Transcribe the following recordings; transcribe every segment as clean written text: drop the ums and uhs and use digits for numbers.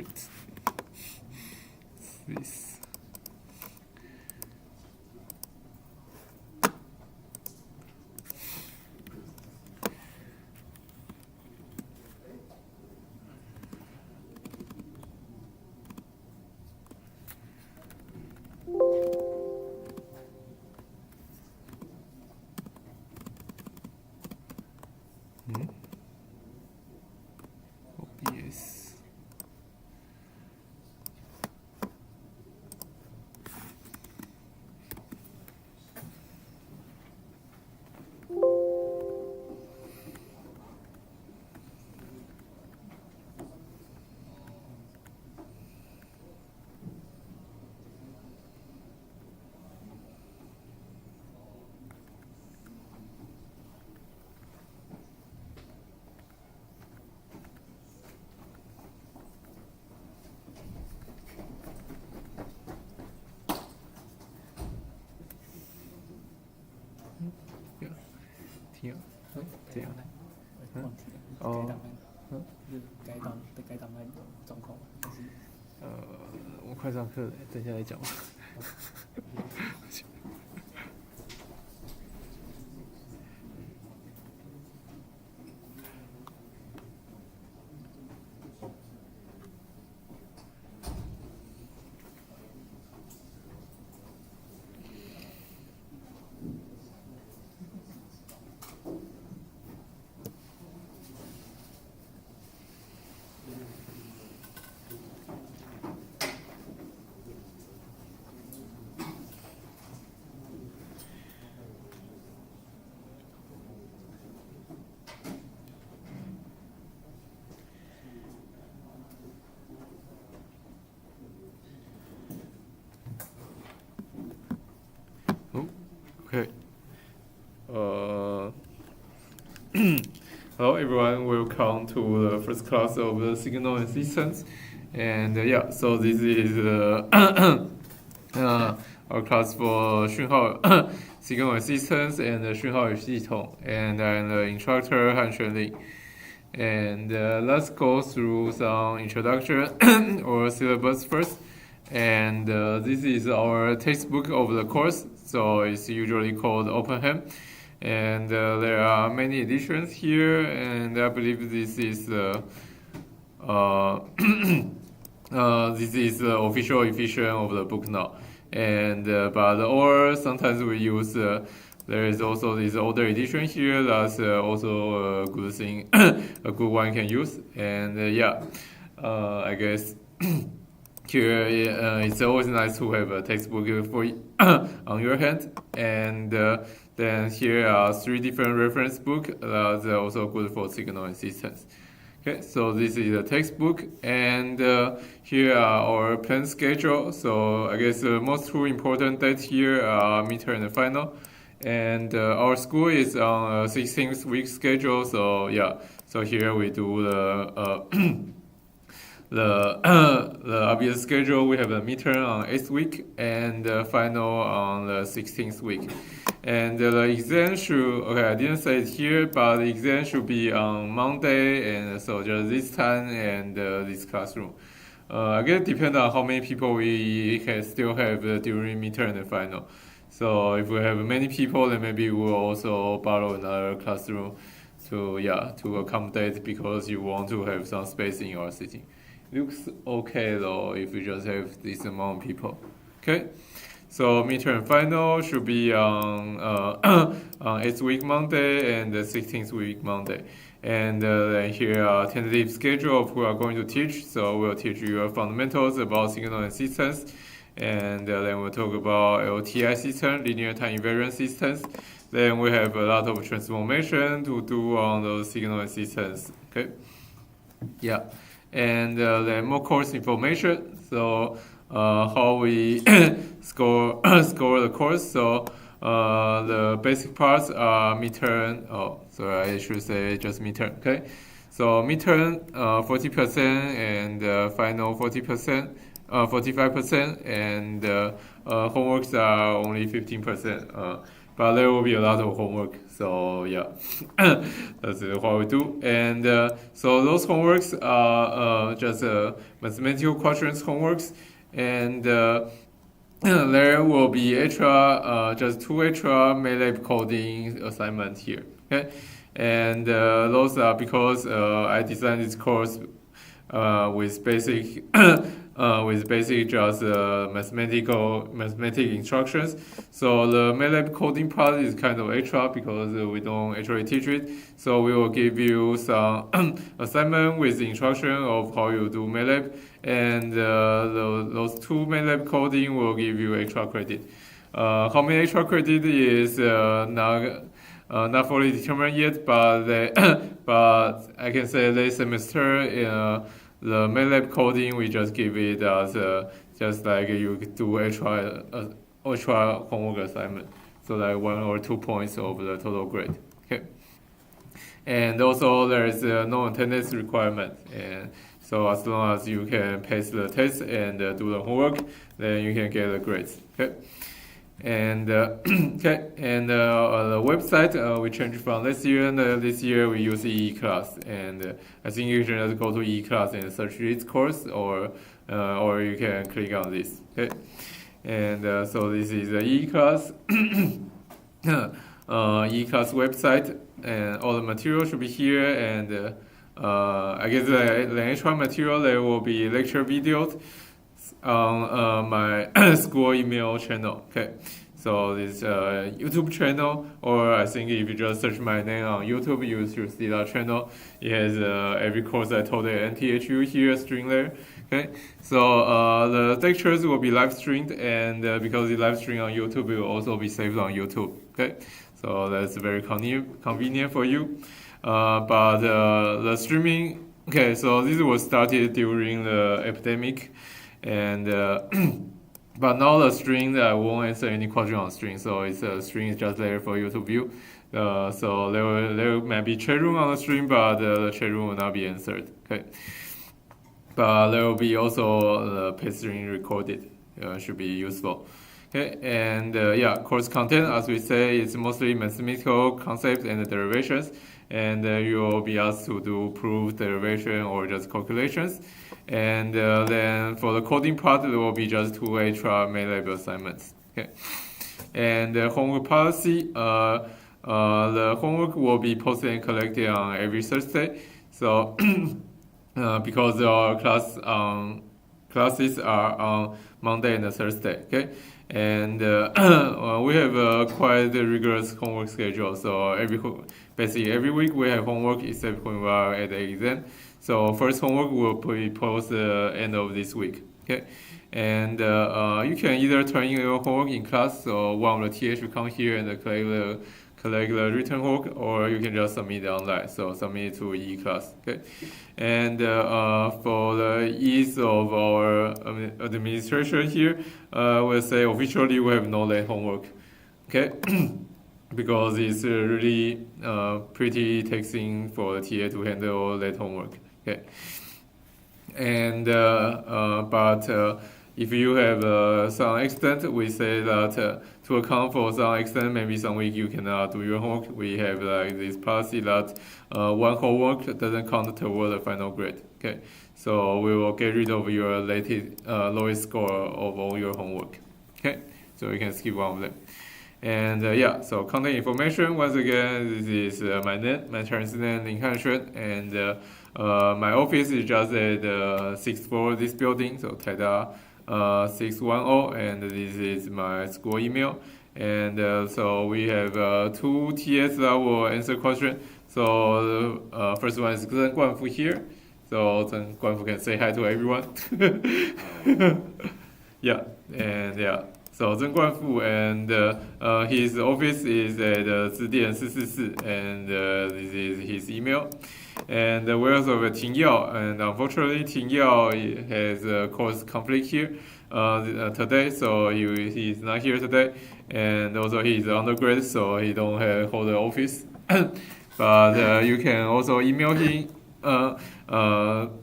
shoot. This. OBS.听啊，这样。哦，是该当那个状况吗？还是我快上课了，等一下再讲吧。Okay. Hello everyone, welcome to the first class of the signal and systems. And yeah, so this is our class for 讯号 signal and systems and 讯号与系统. And I'm the instructor Han-Hsuan. And let's go through some introduction or syllabus first. And this is our textbook of the course, so it's usually called OpenHAM. And there are many editions here, and I believe this is this is the official edition of the book now. And or sometimes we use there is also this older edition here. That's also a good thing, a good one can use. And yeah, I guess. Here, it's always nice to have a textbook for on your hand, and then here are 3 different reference books that are also good for signal and systems. Okay, so this is the textbook, and here are our plan schedule. So I guess the most 2 important dates here are midterm and final, and our school is on a 16-week schedule. So yeah, so here we do the obvious schedule. We have a midterm on 8th week and final on the 16th week. And the exam should, okay, I didn't say it here, but the exam should be on Monday, and so just this time and this classroom. I guess it depends on how many people we can still have during midterm and final. So if we have many people, then maybe we'll also borrow another classroom to accommodate, because you want to have some space in your sitting. Looks okay though if you just have this amount of people. Okay, so midterm final should be on 8th week Monday and the 16th week Monday. And then here are tentative schedule of who are going to teach. So we'll teach you fundamentals about signal and systems, and then we'll talk about LTI system, linear time invariant systems. Then we have a lot of transformation to do on those signal and systems. Okay, yeah. And then more course information. So how we score the course. So the basic parts are midterm. Oh, sorry, I should say just midterm. Okay. So midterm 40% and final 40%, 45%, and homeworks are only 15%. but there will be a lot of homework. So yeah, that's what we do. And so those homeworks are just mathematical questions homeworks, and there will be extra, just 2 extra MATLAB coding assignments here. Okay, and those are because I designed this course with basic just mathematic instructions. So the MATLAB coding part is kind of extra because we don't actually teach it. So we will give you some assignment with the instruction of how you do MATLAB, and those 2 MATLAB coding will give you extra credit. How many extra credit is not fully determined yet, but but I can say this semester the MATLAB coding we just give it as just like you do extra homework assignment, so like 1 or 2 points of the total grade. Okay, and also there is no attendance requirement, and so as long as you can pass the test and do the homework, then you can get the grades. Okay. And okay, and the website we changed from this year. And this year we use e-class, and I think you can just go to e-class and search this course, or you can click on this. Okay, and so this is the e-class e-class website, and all the material should be here. And I guess the extra material there will be lecture videos on my school email channel. Okay, so this YouTube channel, or I think if you just search my name on YouTube, you should see that channel. It has every course I taught at NTHU here string there. Okay, so the lectures will be live streamed, and because it's live streamed on YouTube, it will also be saved on YouTube. Okay, so that's very convenient for you. But the streaming, okay, so this was started during the epidemic. And but now the string, I won't answer any question on string, so it's string is just there for you to view. So there might be chat room on the string, but the chat room will not be answered. Okay, but there will be also the paste string recorded. Should be useful. Okay, and yeah, course content, as we say, is mostly mathematical concepts and derivations, and you will be asked to do proof, derivation, or just calculations. And then for the coding part, there will be just 2 extra MATLAB assignments. Okay, and the homework policy, the homework will be posted and collected on every Thursday. So because our classes are on Monday and Thursday. Okay, and we have a quite rigorous homework schedule. So basically every week we have homework except when we are at the exam. So first homework will be posted end of this week. Okay, and you can either turn in your homework in class, so one of the TH will come here and collect the written homework, or you can just submit it online. So submit it to e-class. Okay, and for the ease of our administration here, we'll say officially we have no late homework. Okay. Because it's really pretty taxing for the TA to handle late homework. Okay, and but if you have some extent, we say that to account for some extent, maybe some week you cannot do your homework. We have like this policy that one homework doesn't count toward the final grade. Okay, so we will get rid of your lowest score of all your homework. Okay, so you can skip one of them. And yeah, so contact information, once again, this is my name, my Chinese name, Han-Hsuan, and my office is just at the 6th floor of this building, so Taida 610, and this is my school email. And so we have 2 TS that will answer questions. So the first one is Zheng Guanfu here, so Zheng Guanfu can say hi to everyone. Yeah, and yeah. So Zheng Guanfu, and his office is at Zidian 444, and this is his email. And we also have Ting Yao, and unfortunately Ting Yao has a course conflict here today, so he is not here today. And also he is undergrad, so he don't hold the office. But you can also email him,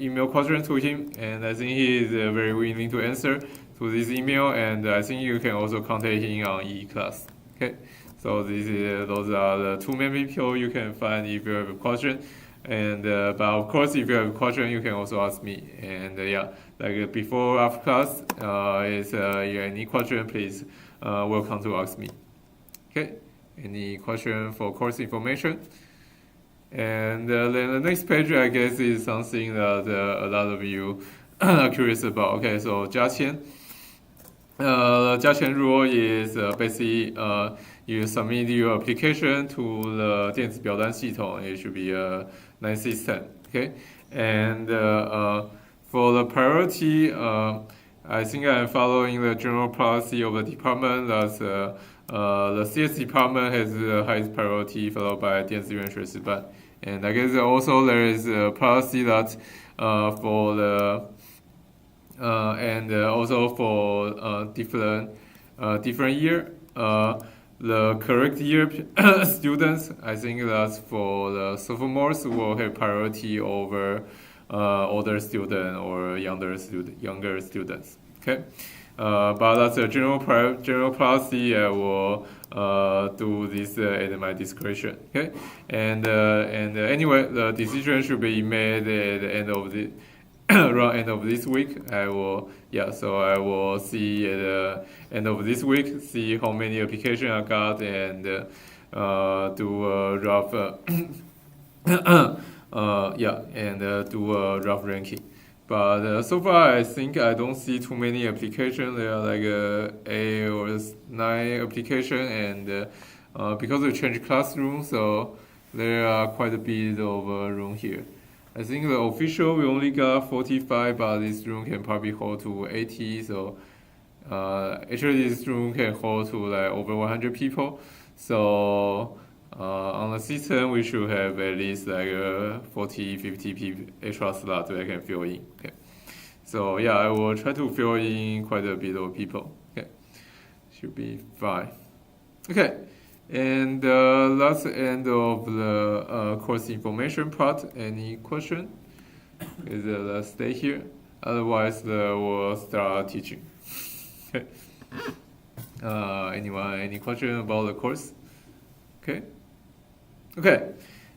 email questions to him, and I think he is very willing to answer to this email, and I think you can also contact him on e-class. Okay, So those are the two main people you can find if you have a question. And but of course, if you have a question, you can also ask me. And yeah, like before after class, is any question, please welcome to ask me. Okay, any question for course information? And then the next page, I guess, is something that a lot of you are curious about. Okay, so 加签. The 加签 rule is basically you submit your application to the 电子表单系统. It should be a nice system. Okay, and for the priority, I think I'm following the general policy of the department. That's the CS department has the highest priority, followed by 电子院学士班. And I guess also there is a policy that for the and also for different year, the correct year students, I think that's for the sophomores will have priority over older student or younger students. Okay, but that's a general policy. I will do this at my discretion. Okay, and anyway, the decision should be made at the end of the around end of this week. So I will see at the end of this week, see how many applications I got, and do a rough do a rough ranking. But so far, I think I don't see too many applications. There are like 8 or 9 applications, and because we changed classroom, so there are quite a bit of room here. I think the official we only got 45, but this room can probably hold to 80. So actually, this room can hold to like over 100 people. So on the system, we should have at least like 40, 50 people extra slots that I can fill in. Okay. So yeah, I will try to fill in quite a bit of people. Okay, should be fine. Okay. And that's the end of the course information part. Any question? Let's stay here. Otherwise, we'll start teaching. Okay. Anyone? Any question about the course? Okay. Okay.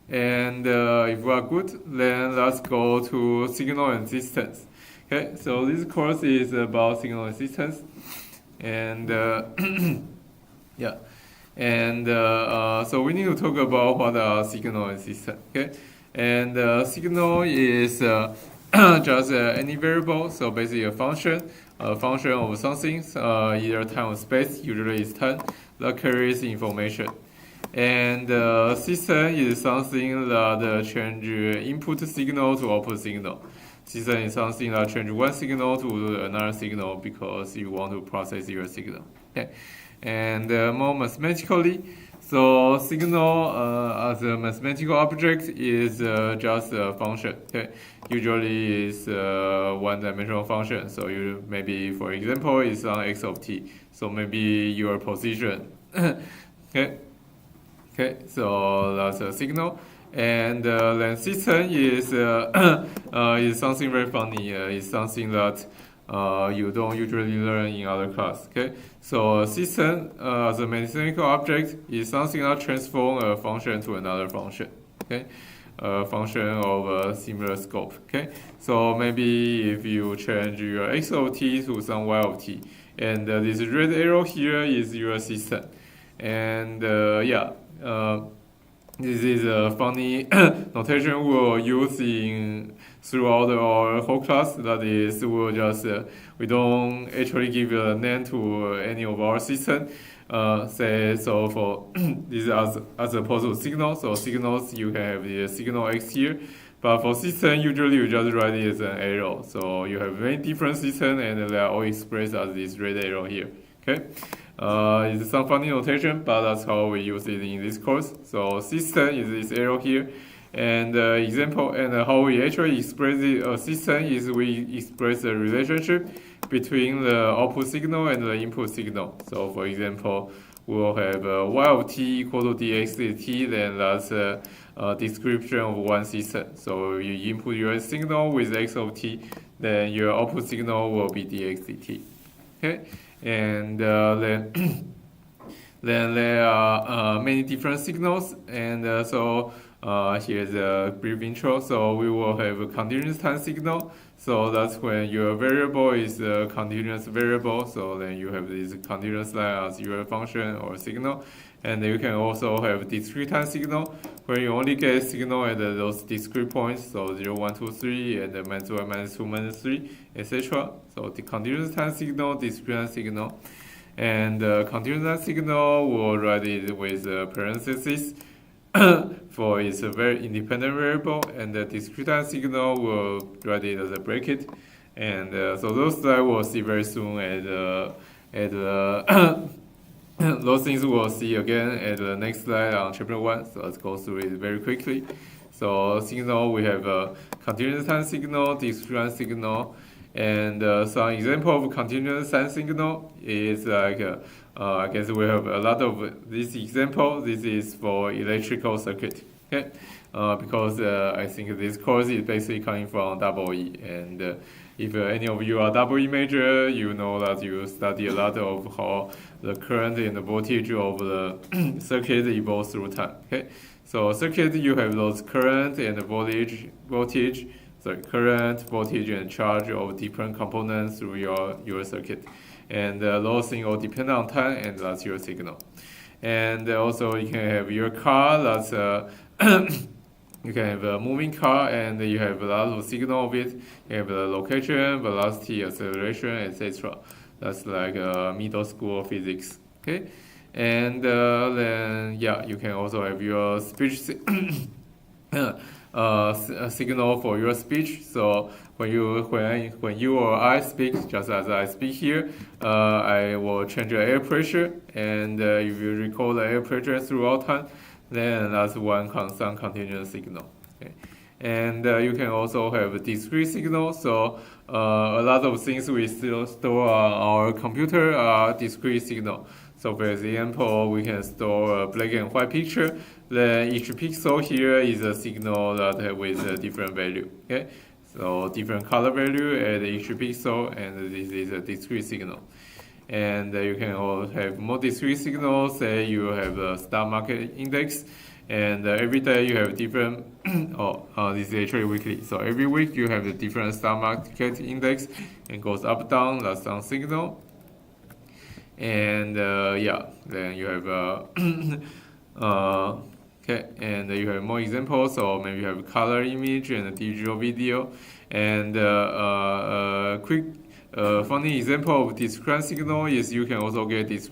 And if we are good, then let's go to signal and distance. Okay. So this course is about signal and distance, and yeah. And so we need to talk about what are signal and system. Okay, and signal is just any variable. So basically a function of something, either time or space. Usually it's time that carries information. And system is something that change input signal to output signal. System is something that change one signal to another signal because you want to process your signal. Okay. And more mathematically, so signal as a mathematical object is just a function. Okay, usually is one-dimensional function. So you maybe, for example, it's on x of t. So maybe your position. Okay, so that's a signal. And then system is something very funny. It's something that you don't usually learn in other class. Okay, so system as a mathematical object is something that transforms a function to another function. Okay, a function of a similar scope. Okay, so maybe if you change your x of t to some y of t, and this red arrow here is your system, and this is a funny notation we'll use throughout our whole class. That is, we'll just we don't actually give a name to any of our system. Say so for this as opposed to signals. So signals you can have the signal x here, but for system usually you just write it as an arrow. So you have many different systems and they are all expressed as this red arrow here. Okay. It's some funny notation, but that's how we use it in this course. So system is this arrow here, and example and how we actually express a system is we express the relationship between the output signal and the input signal. So for example, we'll have y of t equal to dxt, then that's a description of one system. So you input your signal with x of t, then your output signal will be dxt. Okay. And then Then there are many different signals, and here's a brief intro. So we will have a continuous time signal. So that's when your variable is a continuous variable. So then you have this continuous line as your function or signal. And you can also have discrete time signal, where you only get signal at those discrete points. So 0, 1, 2, 3, and -1, -2, -3, etc. So the continuous time signal, discrete time signal. And continuous time signal, we'll write it with parentheses for it's a very independent variable, and the discrete time signal will write it as a bracket. And so those slides we'll see very soon at those things we'll see again at the next slide on chapter 1. So let's go through it very quickly. So signal, we have a continuous time signal, discrete time signal, and some example of continuous time signal is like I guess we have a lot of this example. This is for electrical circuit, okay? Because I think this course is basically coming from EE, and if any of you are EE major, you know that you study a lot of how the current and the voltage of the circuit evolves through time, okay? So circuit, you have those current and voltage, current, voltage, and charge of different components through your circuit. And those things all depend on time, and that's your signal. And also you can have your car, that's you can have a moving car, and you have a lot of signal of it. You have the location, velocity, acceleration, etc. That's like middle school physics, okay? And then yeah, you can also have your speech signal for your speech. So when you or I speak, just as I speak here, I will change the air pressure, and if you record the air pressure throughout time, then that's some continuous signal. Okay. And you can also have a discrete signal. So a lot of things we still store on our computer are discrete signal. So for example, we can store a black and white picture. Then each pixel here is a signal that with a different value. Okay, so different color value at each pixel, and this is a discrete signal. And you can also have more discrete signals. Say you have a stock market index, and every day you have different. This is actually weekly. So every week you have a different stock market index, and goes up down. That's some signal. And yeah, then you have okay, and you have more examples. So maybe you have color image and a digital video, and quick funny example of discrete signal is you can also get just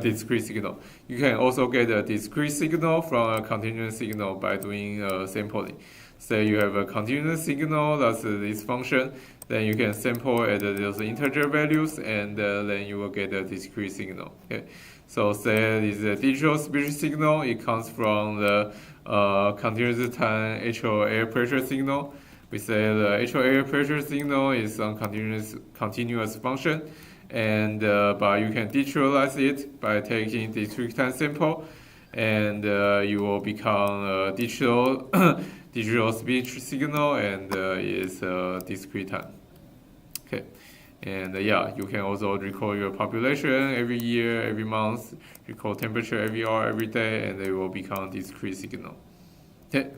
discrete signal. You can also get a discrete signal from a continuous signal by doing sampling. Say you have a continuous signal, that's this function, then you can sample at those integer values, and then you will get a discrete signal. Okay, so say this is a digital speech signal. It comes from the continuous time actual air pressure signal. We say the actual air pressure signal is some continuous function, and but you can digitalize it by taking discrete time sample, and you will become a digital speech signal, and it's discrete time. Okay, and yeah, you can also record your population every year, every month, record temperature every hour, every day, and it will become discrete signal. Okay.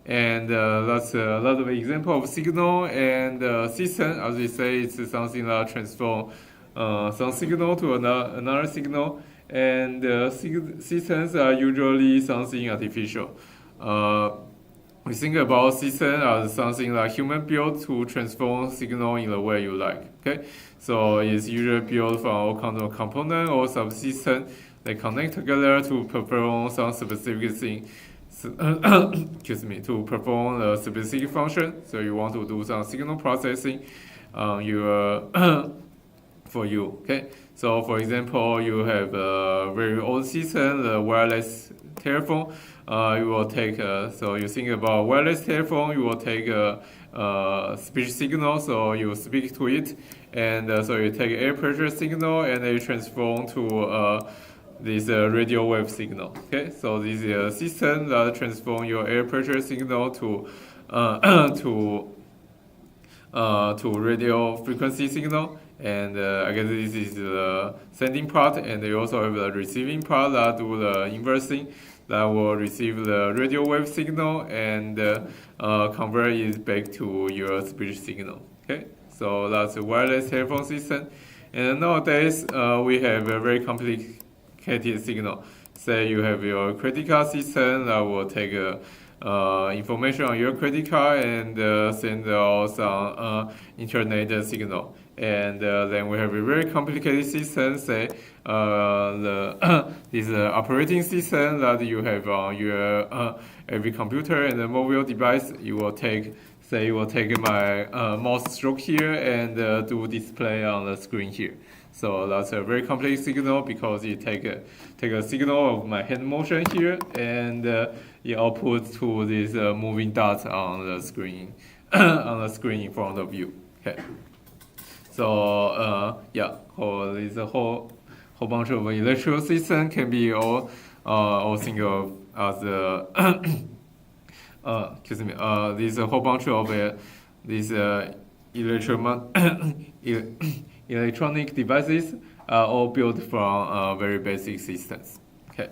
And that's a lot of example of signal, and system, as we say, it's something that transform some signal to another signal, and systems are usually something artificial. We think about system as something like human built to transform signal in the way you like. Okay, so it's usually built from all kinds of components or subsystems. They connect together to perform some specific thing. Excuse me, to perform a specific function. So you want to do some signal processing on your for you. Okay, so for example, you have a very old system, the wireless telephone. You will take so you think about wireless telephone. You will take a speech signal, so you speak to it, and so you take air pressure signal, and you transform to this radio wave signal. Okay, so this is a system that transform your air pressure signal to radio frequency signal, And I guess this is the sending part, and you also have the receiving part that do the inversing, that will receive the radio wave signal and convert it back to your speech signal. Okay, so that's a wireless telephone system. And nowadays we have a very complicated signal. Say you have your credit card system that will take information on your credit card and send out some internet signal. And then we have a very complicated system, say this operating system that you have on your every computer and mobile device. You will take, say, you will take my mouse stroke here and do display on the screen here. So that's a very complex signal because you take a signal of my hand motion here and it outputs to this moving dot on the screen on the screen in front of you. Okay. So yeah, this whole bunch of electrical system can be all think of as excuse me, this whole bunch of these electronic devices are all built from very basic systems. Okay,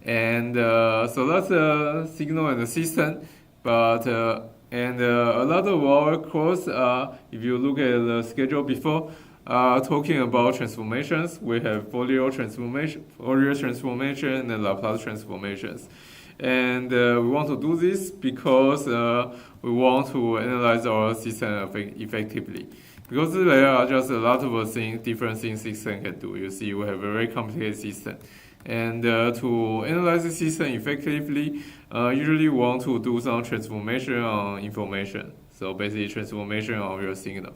and so that's the signal and the system, but and a lot of our course, if you look at the schedule before, talking about transformations, we have Fourier transformation, and Laplace transformations. And we want to do this because we want to analyze our system effectively. Because there are just a lot of different things system can do. You see, we have a very complicated system. And to analyze the system effectively, usually we want to do some transformation on information. So basically transformation of your signal.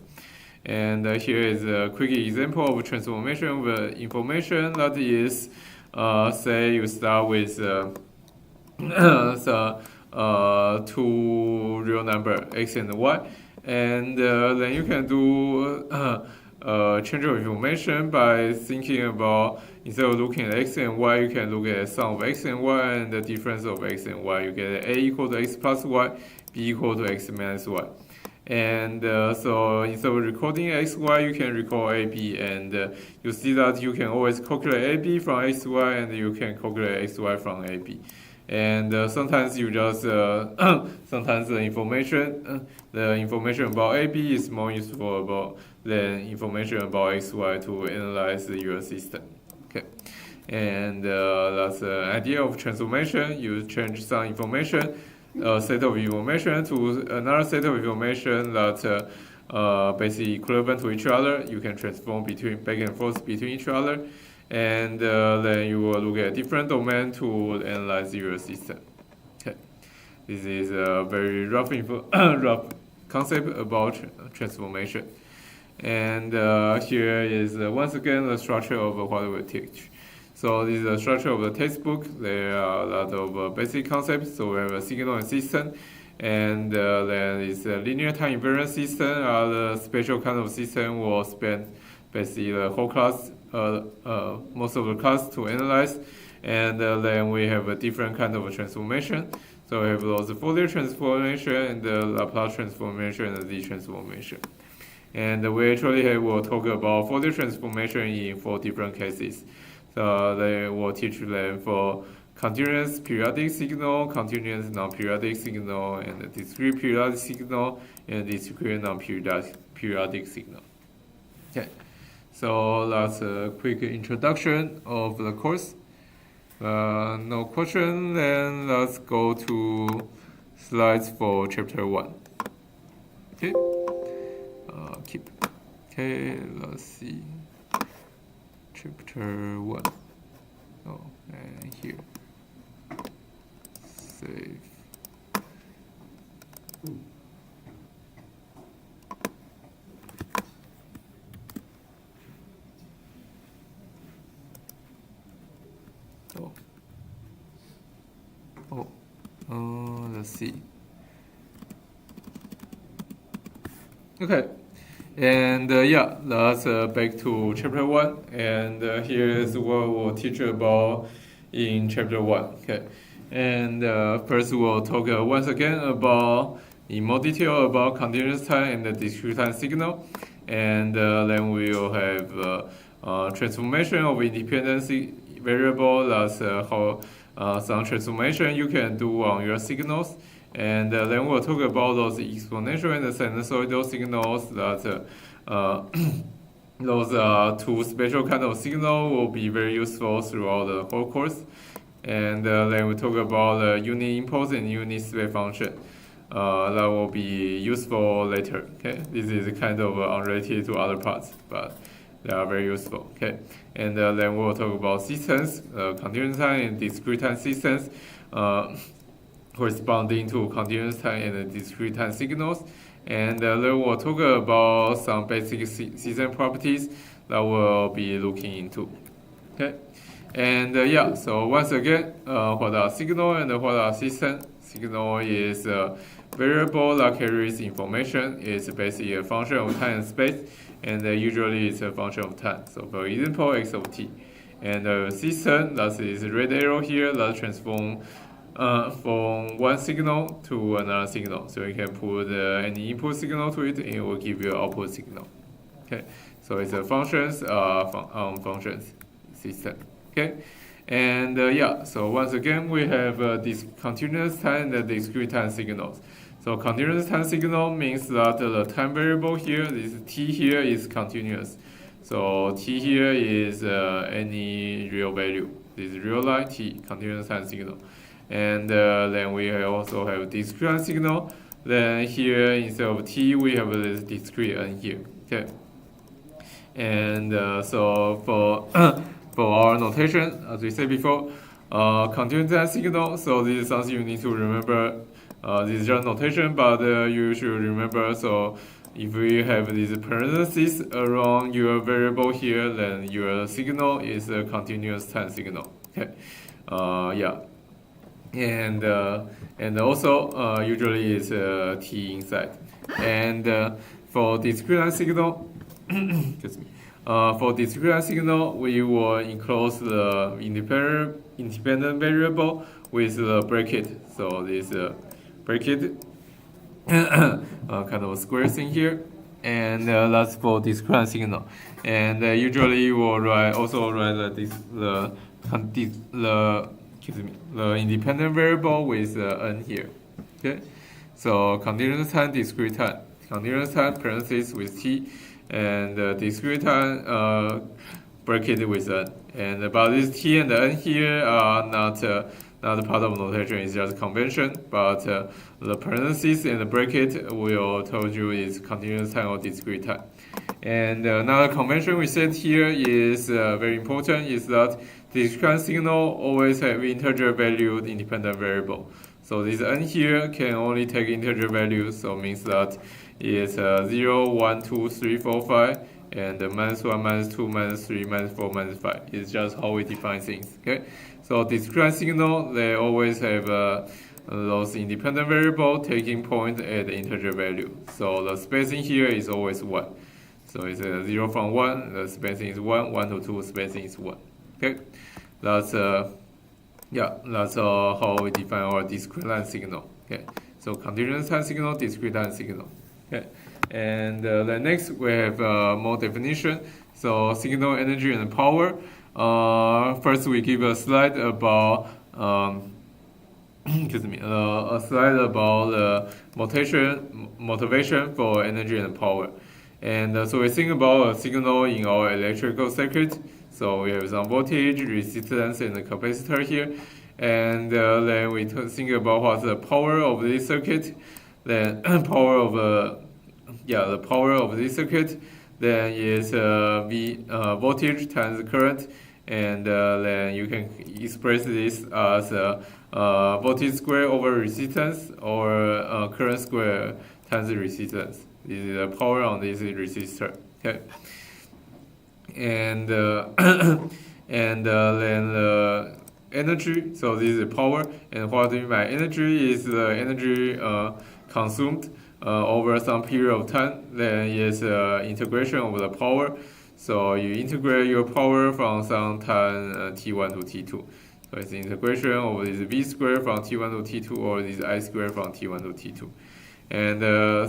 And here is a quick example of transformation of information. That is, say you start with two real number, x and y. And then you can do change of information by thinking about, instead of looking at x and y, you can look at the sum of x and y and the difference of x and y. You get a equal to x plus y, b equal to x minus y. And so instead of recording x, y, you can record a, b, and you see that you can always calculate a, b from x, y, and you can calculate x, y from a, b. And sometimes you just sometimes the information about a, b is more useful than information about x, y to analyze your system. Okay, and that's the idea of transformation. You change some information, set of information to another set of information that basically equivalent to each other. You can transform back and forth between each other, and then you will look at different domain to analyze your system. Okay, this is a very rough concept about transformation. And here is once again the structure of what we teach. So this is the structure of the textbook. There are a lot of basic concepts. So we have a signal and system, and then it's a linear time invariant system. The special kind of system will spend basically the whole class, most of the class to analyze. And then we have a different kind of a transformation. So we have those Fourier transformation and the Laplace transformation and the Z transformation. And we actually will talk about Fourier transformation in 4 different cases. So they will teach them for continuous periodic signal, continuous non-periodic signal, and discrete periodic signal, and discrete non-periodic signal. Okay, so that's a quick introduction of the course. No question, then let's go to slides for chapter 1. Okay, keep. Okay, let's see. Chapter 1. Oh, and here. Save. Let's see. Okay. And yeah, that's back to chapter 1, and here is what we'll teach about in chapter 1. Okay, and first we'll talk once again about in more detail about continuous time and the discrete time signal, and then we will have transformation of independent variable. That's how some transformation you can do on your signals. And then we'll talk about those exponential and sinusoidal signals that those two special kind of signal will be very useful throughout the whole course. And then we talk about the unit impulse and unit step function. That will be useful later. Okay, this is kind of unrelated to other parts, but they are very useful. Okay, and then we'll talk about systems, continuous time and discrete time systems, corresponding to continuous time and discrete time signals. And then we'll talk about some basic system properties that we'll be looking into. Okay, and yeah, so once again, what are signal and what are system? Signal is a variable that carries information. It's basically a function of time and space, and usually it's a function of time. So for example, x of t. And the system, that is the red arrow here, that transform from one signal to another signal. So you can put any input signal to it, and it will give you an output signal. Okay, so it's a functions functions system. Okay, and yeah, so once again we have this continuous time and discrete time signals. So continuous time signal means that the time variable here, this t here, is continuous. So t here is any real value. This is real line t, continuous time signal. And then we also have discrete time signal. Then here instead of t, we have this discrete n here. Okay. And so for for our notation, as we said before, continuous time signal. So this is something you need to remember. This is just notation, but you should remember. So if we have these parentheses around your variable here, then your signal is a continuous time signal. Okay. Yeah. And also usually it's t inside. And for discrete time signal, excuse me. For discrete time signal, we will enclose the independent variable with the bracket. So this bracket, kind of a square thing here, and that's for discrete time signal. And usually we'll also write the independent variable with n here. Okay, so continuous time, discrete time. Continuous time parentheses with t, and discrete time bracket with n. And but this t and n here are not part of notation. It's just convention. But the parentheses and the bracket will told you is continuous time or discrete time. And another convention we said here is very important, is that discrete signal always have integer valued independent variable. So this n here can only take integer values, so it means that it's 0, 1, 2, 3, 4, 5, and -1, -2, -3, -4, -5. It's just how we define things. Okay, so discrete signal, they always have those independent variable taking point at the integer value. So the spacing here is always 1. So it's 0 from 1, the spacing is 1, 1 to 2, spacing is 1. Okay, that's how we define our discrete time signal. Okay, so continuous time signal, discrete time signal. Okay, and then next we have more definition. So signal, energy, and power. First we give a slide about excuse me, a slide about motivation for energy and power. And so we think about a signal in our electrical circuit. So we have some voltage, resistance, and a capacitor here. And then we think about what's the power of this circuit. Then the power of this circuit then is voltage times current. And then you can express this as voltage square over resistance, or current square times resistance. This is the power on this resistor. Okay. And then energy. So this is power. And what do you mean by energy? Is the energy consumed over some period of time. Then is integration of the power. So you integrate your power from some time t1 to t2. So it's integration of this v squared from t1 to t2, or this I squared from t1 to t2. And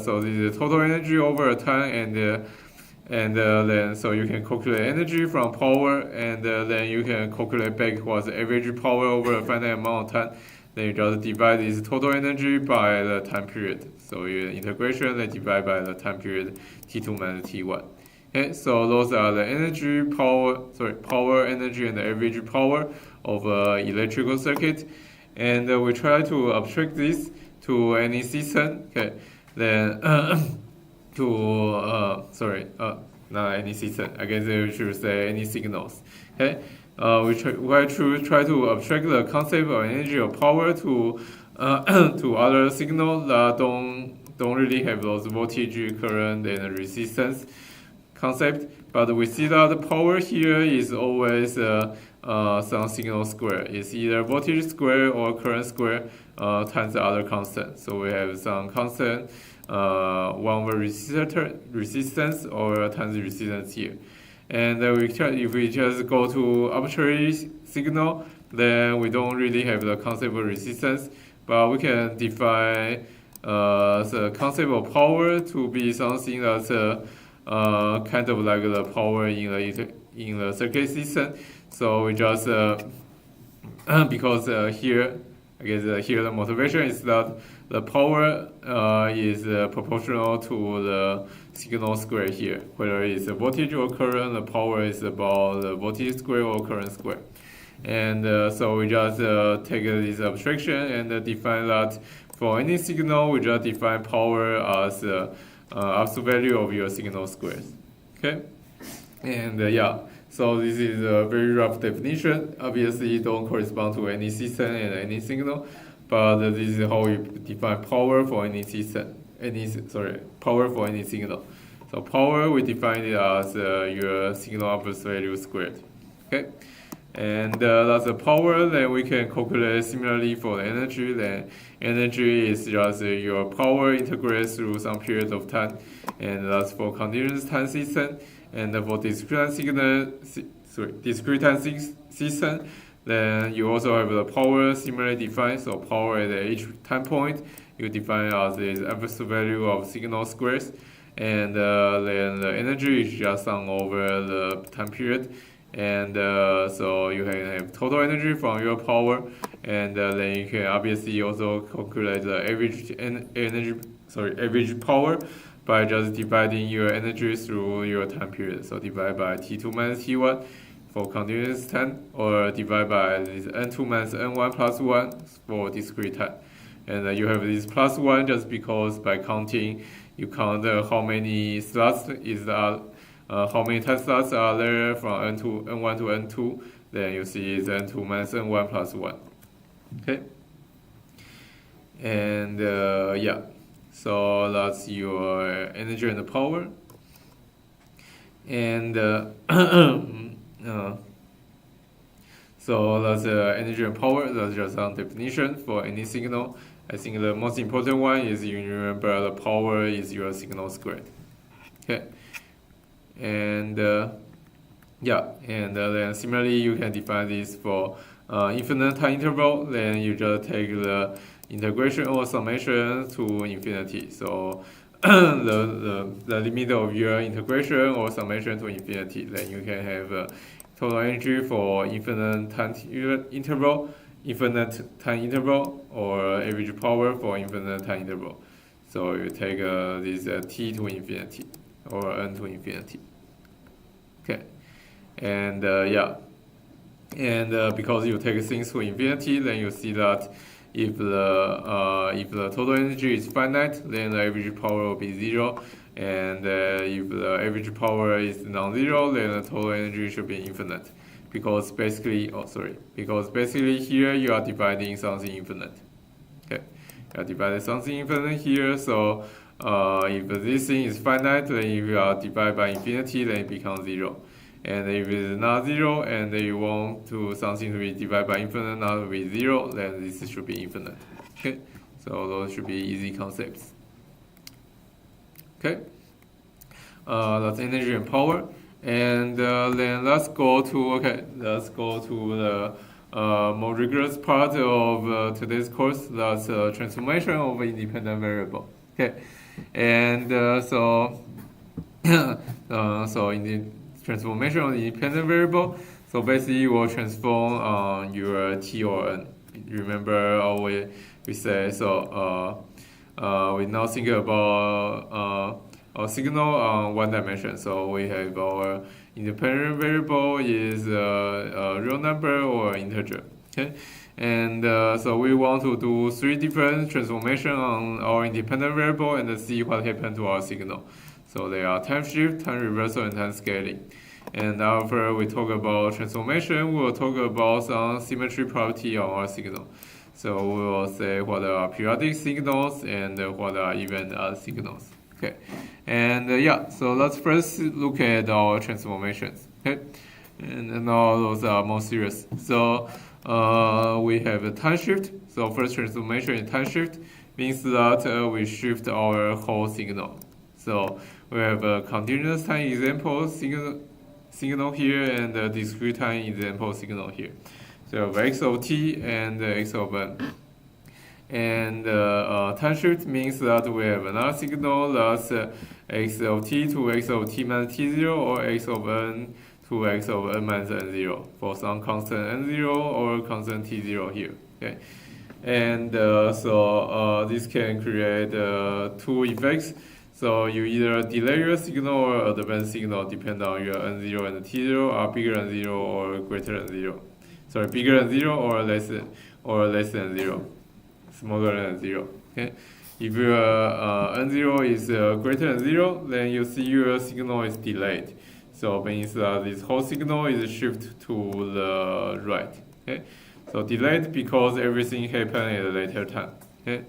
so this is total energy over a time, And then so you can calculate energy from power, and then you can calculate back what's the average power over a finite amount of time. Then you just divide this total energy by the time period. So your integration, then divide by the time period T2 minus T1. Okay, so those are the power, energy, and the average power of electrical circuit. And we try to abstract this to any system. Okay, then not any system. I guess we should say any signals. Okay, we try to abstract the concept of energy or power to to other signals that don't really have those voltage, current, and resistance concept. But we see that the power here is always some signal square. It's either voltage square or current square times the other constant. So we have some constant 1 over resistance or times resistance here. And if we just go to arbitrary signal, then we don't really have the concept of resistance, but we can define the concept of power to be something that's kind of like the power in the circuit system. So we just because here, I guess here the motivation is that the power is proportional to the signal square here. Whether it's voltage or current, the power is about the voltage square or current square. And so we just take this abstraction and define that for any signal, we just define power as absolute value of your signal squares. Okay, and yeah. So this is a very rough definition. Obviously, it don't correspond to any system and any signal, but this is how we define power for any system. Power for any signal. So power, we define it as your signal absolute value squared. Okay, and that's the power. Then we can calculate similarly for the energy. Then energy is just your power integrated through some period of time, and that's for continuous time system. And for discrete time system, then you also have the power similarly defined. So power at each time point, you define as the absolute value of signal squares, and then the energy is just sum over the time period. And so you can have total energy from your power, and then you can obviously also calculate the average power by just dividing your energy through your time period. So divide by T2 minus T1 for continuous time, or divide by this N2 minus N1 plus 1 for discrete time. And you have this plus 1 just because by counting, you count how many slots is that, how many time slots are there from N1 to N2. Then you see it's N2 minus N1 plus 1. Okay. And yeah. So that's your energy and the power. And so that's energy and power. That's just some definition for any signal. I think the most important one is you remember the power is your signal squared. Okay. And yeah, and then similarly you can define this for infinite time interval. Then you just take the integration or summation to infinity. So the limit of your integration or summation to infinity, then you can have total energy for infinite time interval, or average power for infinite time interval. So you take this t to infinity or n to infinity. Okay, and yeah, and because you take things to infinity, then you see that if the total energy is finite, then the average power will be 0, and if the average power is non-zero, then the total energy should be infinite. Because basically here you are dividing something infinite. Okay, you are dividing something infinite here. So if this thing is finite, then if you are divided by infinity, then it becomes 0. And if it is not 0, and you want to something to be divided by infinite not to be 0, then this should be infinite. Okay, so those should be easy concepts. Okay, that's energy and power. And then let's go to the more rigorous part of today's course. That's transformation of independent variable. Okay, and so So in the transformation of the independent variable, so basically you will transform your t or n. Remember we say so. We now think about our signal on one dimension. So we have our independent variable is a real number or integer. Okay, and so we want to do 3 different transformation on our independent variable and see what happened to our signal. So they are time shift, time reversal, and time scaling. And after we talk about transformation, we will talk about some symmetry property on our signal. So we will say what are periodic signals and what are even signals. Okay, and yeah, so let's first look at our transformations. Okay, and now those are more serious. So we have a time shift. So first transformation in time shift means that we shift our whole signal. So we have a continuous time example signal here and a discrete time example signal here. So we have x of t and x of n. And time shift means that we have another signal that's x of t to x of t minus t0 or x of n to x of n minus n0 for some constant n0 or constant t0 here. Okay, and so this can create 2 effects. So you either delay your signal or advance signal depending on your n0 and t0 are bigger than 0 or greater than 0. Sorry, bigger than 0 or less than 0, smaller than 0. Okay, if your n0 is greater than 0, then you see your signal is delayed. So means this whole signal is shifted to the right. Okay, so delayed because everything happened at a later time. Okay.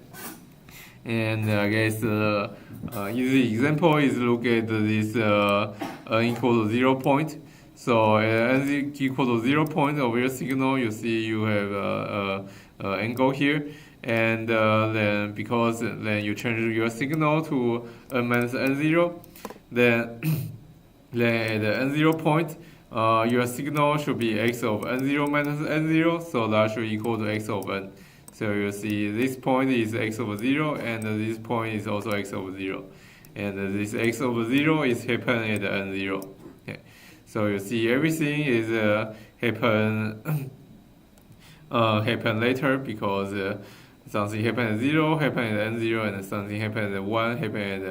And I guess easy example is look at this n equal to 0 point. So at n equal to 0 point of your signal, you see you have angle here, and then because then you change your signal to n minus n0, then then at the n0 point, your signal should be x of n0 minus n0, so that should equal to x of n. So you see this point is x over 0 and this point is also x over 0. And this x over 0 is happen at n0. Okay. So you see everything is happen later because something happen at 0, happen at n0, and something happen at 1, happen at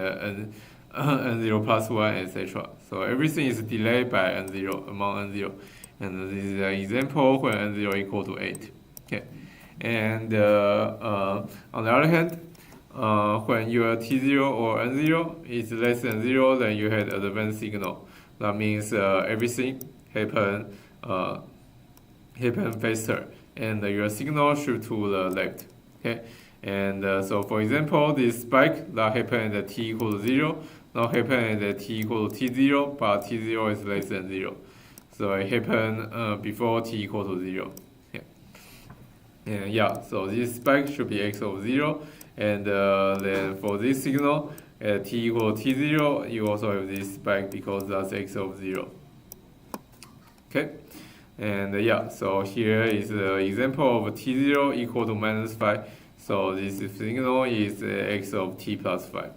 n0 plus 1, etc. So everything is delayed by n0, among n0. And this is an example when n0 equal to 8. Okay. And on the other hand, when your t0 or n0 is less than 0, then you have advanced signal. That means everything happen faster, and your signal shoot to the left. Okay, and so for example, this spike that happened at t equal to 0 now happen at t equal to t0, but t0 is less than 0. So it happened before t equal to 0. And yeah, so this spike should be x of 0, and then for this signal at t equal to t0, you also have this spike because that's x of 0. Okay, and yeah, so here is the example of t0 equal to minus 5. So this signal is x of t plus 5.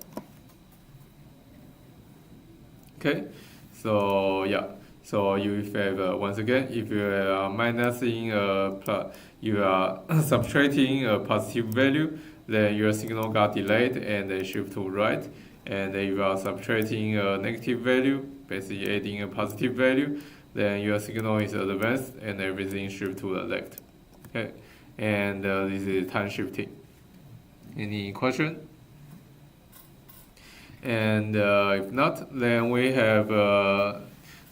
Okay, so yeah. So you have once again, if you are minusing you are subtracting a positive value, then your signal got delayed and they shift to right. And if you are subtracting a negative value, basically adding a positive value, then your signal is advanced and everything shift to the left. Okay, and this is time shifting. Any question? And if not, then we have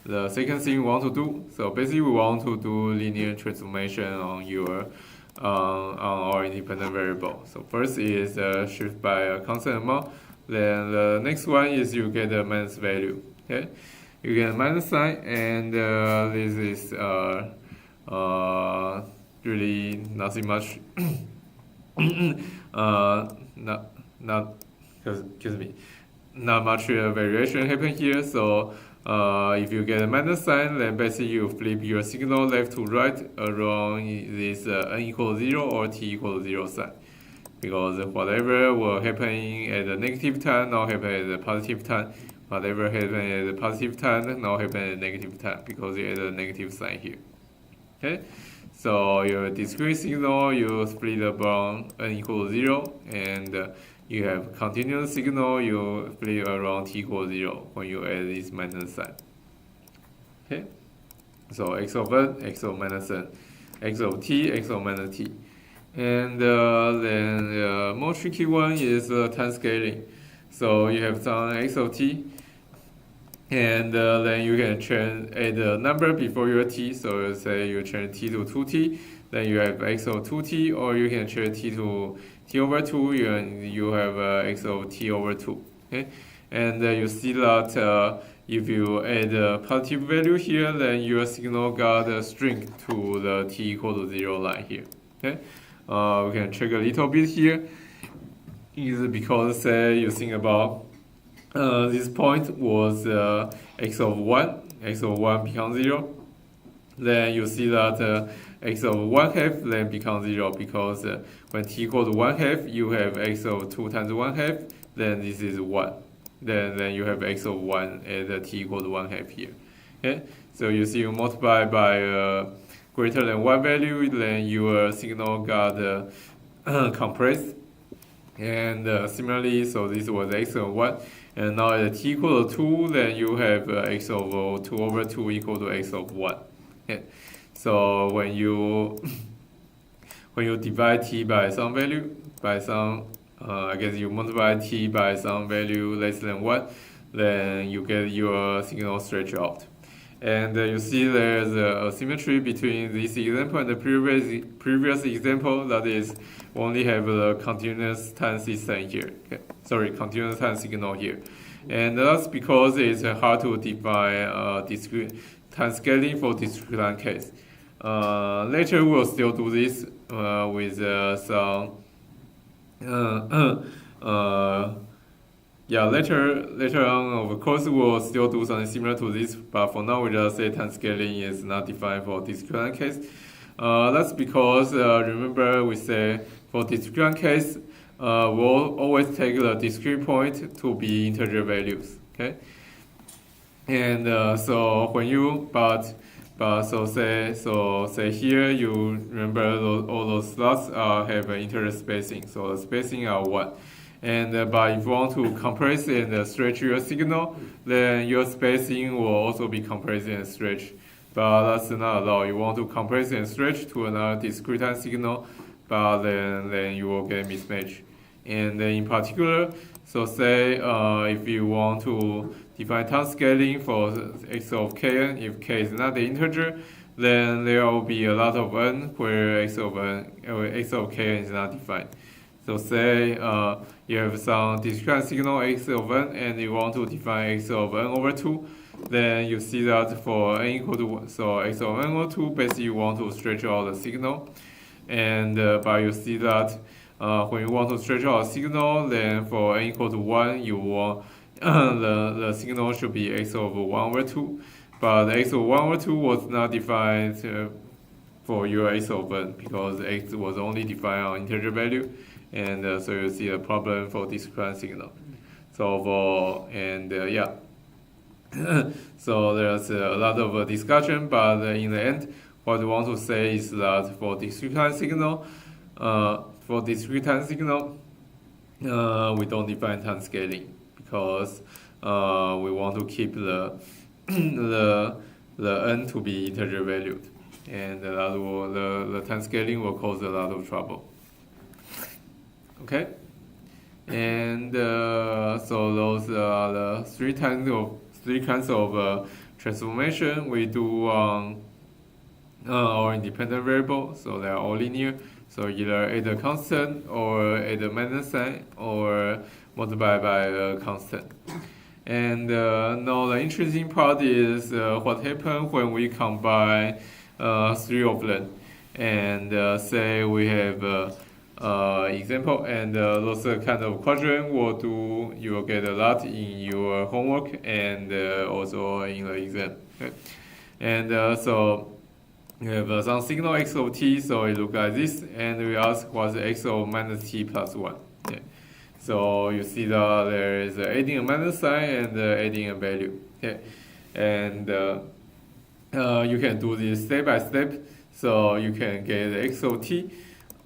the second thing we want to do. So basically we want to do linear transformation on your on our independent variable. So first is shift by a constant amount. Then the next one is you get a minus value. Okay, you get a minus sign, and this is really nothing much. Not much variation happen here. So if you get a minus sign, then basically you flip your signal left to right along this n equal to 0 or t equal to 0 sign. Because whatever will happen at the negative time now happen at the positive time Whatever happen at the positive time, now happen at negative time because you add a negative sign here. Okay, so your discrete signal, you split around n equals 0, and you have continuous signal, you split around t equals 0 when you add this minus sign. Okay, so x of n, x of minus n, x of t, x of minus t. And then the more tricky one is time scaling. So you have some x of t, and then you can change a number before your t. So you say you change t to 2t, then you have x of 2t, or you can change t to t over 2, you have x of t over 2. Okay, and you see that if you add a positive value here, then your signal got a string to the t equal to 0 line here. Okay, we can check a little bit here. Is because say you think about this point was x of 1, x of 1 becomes 0. Then you see that x of 1/2 then becomes 0 because when t equals to 1/2, you have x of 2 times 1/2, then this is 1. Then you have x of 1 at t equals to 1/2 here. Okay, so you see you multiply by greater than 1 value, then your signal got compressed. And similarly, so this was x of 1, and now at t equal to 2, then you have x of 2 over 2 equal to x of 1. Okay. So when you divide t by some value, by some, I guess you multiply t by some value less than 1, then you get your signal stretch out. And you see there's a symmetry between this example and the previous example, that is, we only have a continuous time system here. Okay. Sorry, continuous time signal here. And that's because it's hard to define discrete time scaling for discrete time case. Later we'll still do this with some yeah, later on, of course, we'll still do something similar to this, but for now, we just say time scaling is not defined for discrete case. That's because, remember, we say for discrete case, we'll always take the discrete point to be integer values, okay? And so when you, so say here, you remember all those slots have an integer spacing, so the spacing are 1. And but if you want to compress and stretch your signal, then your spacing will also be compressed and stretched. But that's not allowed. You want to compress and stretch to another discrete time signal, but then you will get mismatch. And then in particular, so say if you want to define time scaling for x of kn, if k is not the integer, then there will be a lot of n where x of kn is not defined. So say you have some discrete signal x of n, and you want to define x of n over 2, then you see that for n equal to 1, so x of n over 2, basically you want to stretch out the signal. And but you see that when you want to stretch out a signal, then for n equal to 1, you want the signal should be x over 1 over 2. But the x of 1 over 2 was not defined for your x of n because x was only defined on integer value. And so you see a problem for discrete signal. So yeah. So there's a lot of discussion, but in the end, what we want to say is that for discrete signal, we don't define time scaling because we want to keep the n to be integer valued, and the time scaling will cause a lot of trouble. Okay, and so those are the three kinds of transformation we do on our independent variable. So they are all linear. So either add a constant or add a minus sign or multiply by a constant. And now the interesting part is what happens when we combine three of them. And say we have example, and those kind of quadrant you will get a lot in your homework and also in the exam. Okay? And so you have some signal x of t, so it looks like this, and we ask what's x of minus t plus 1. Okay? So you see that there is adding a minus sign and adding a value. Okay, and you can do this step by step. So you can get XOT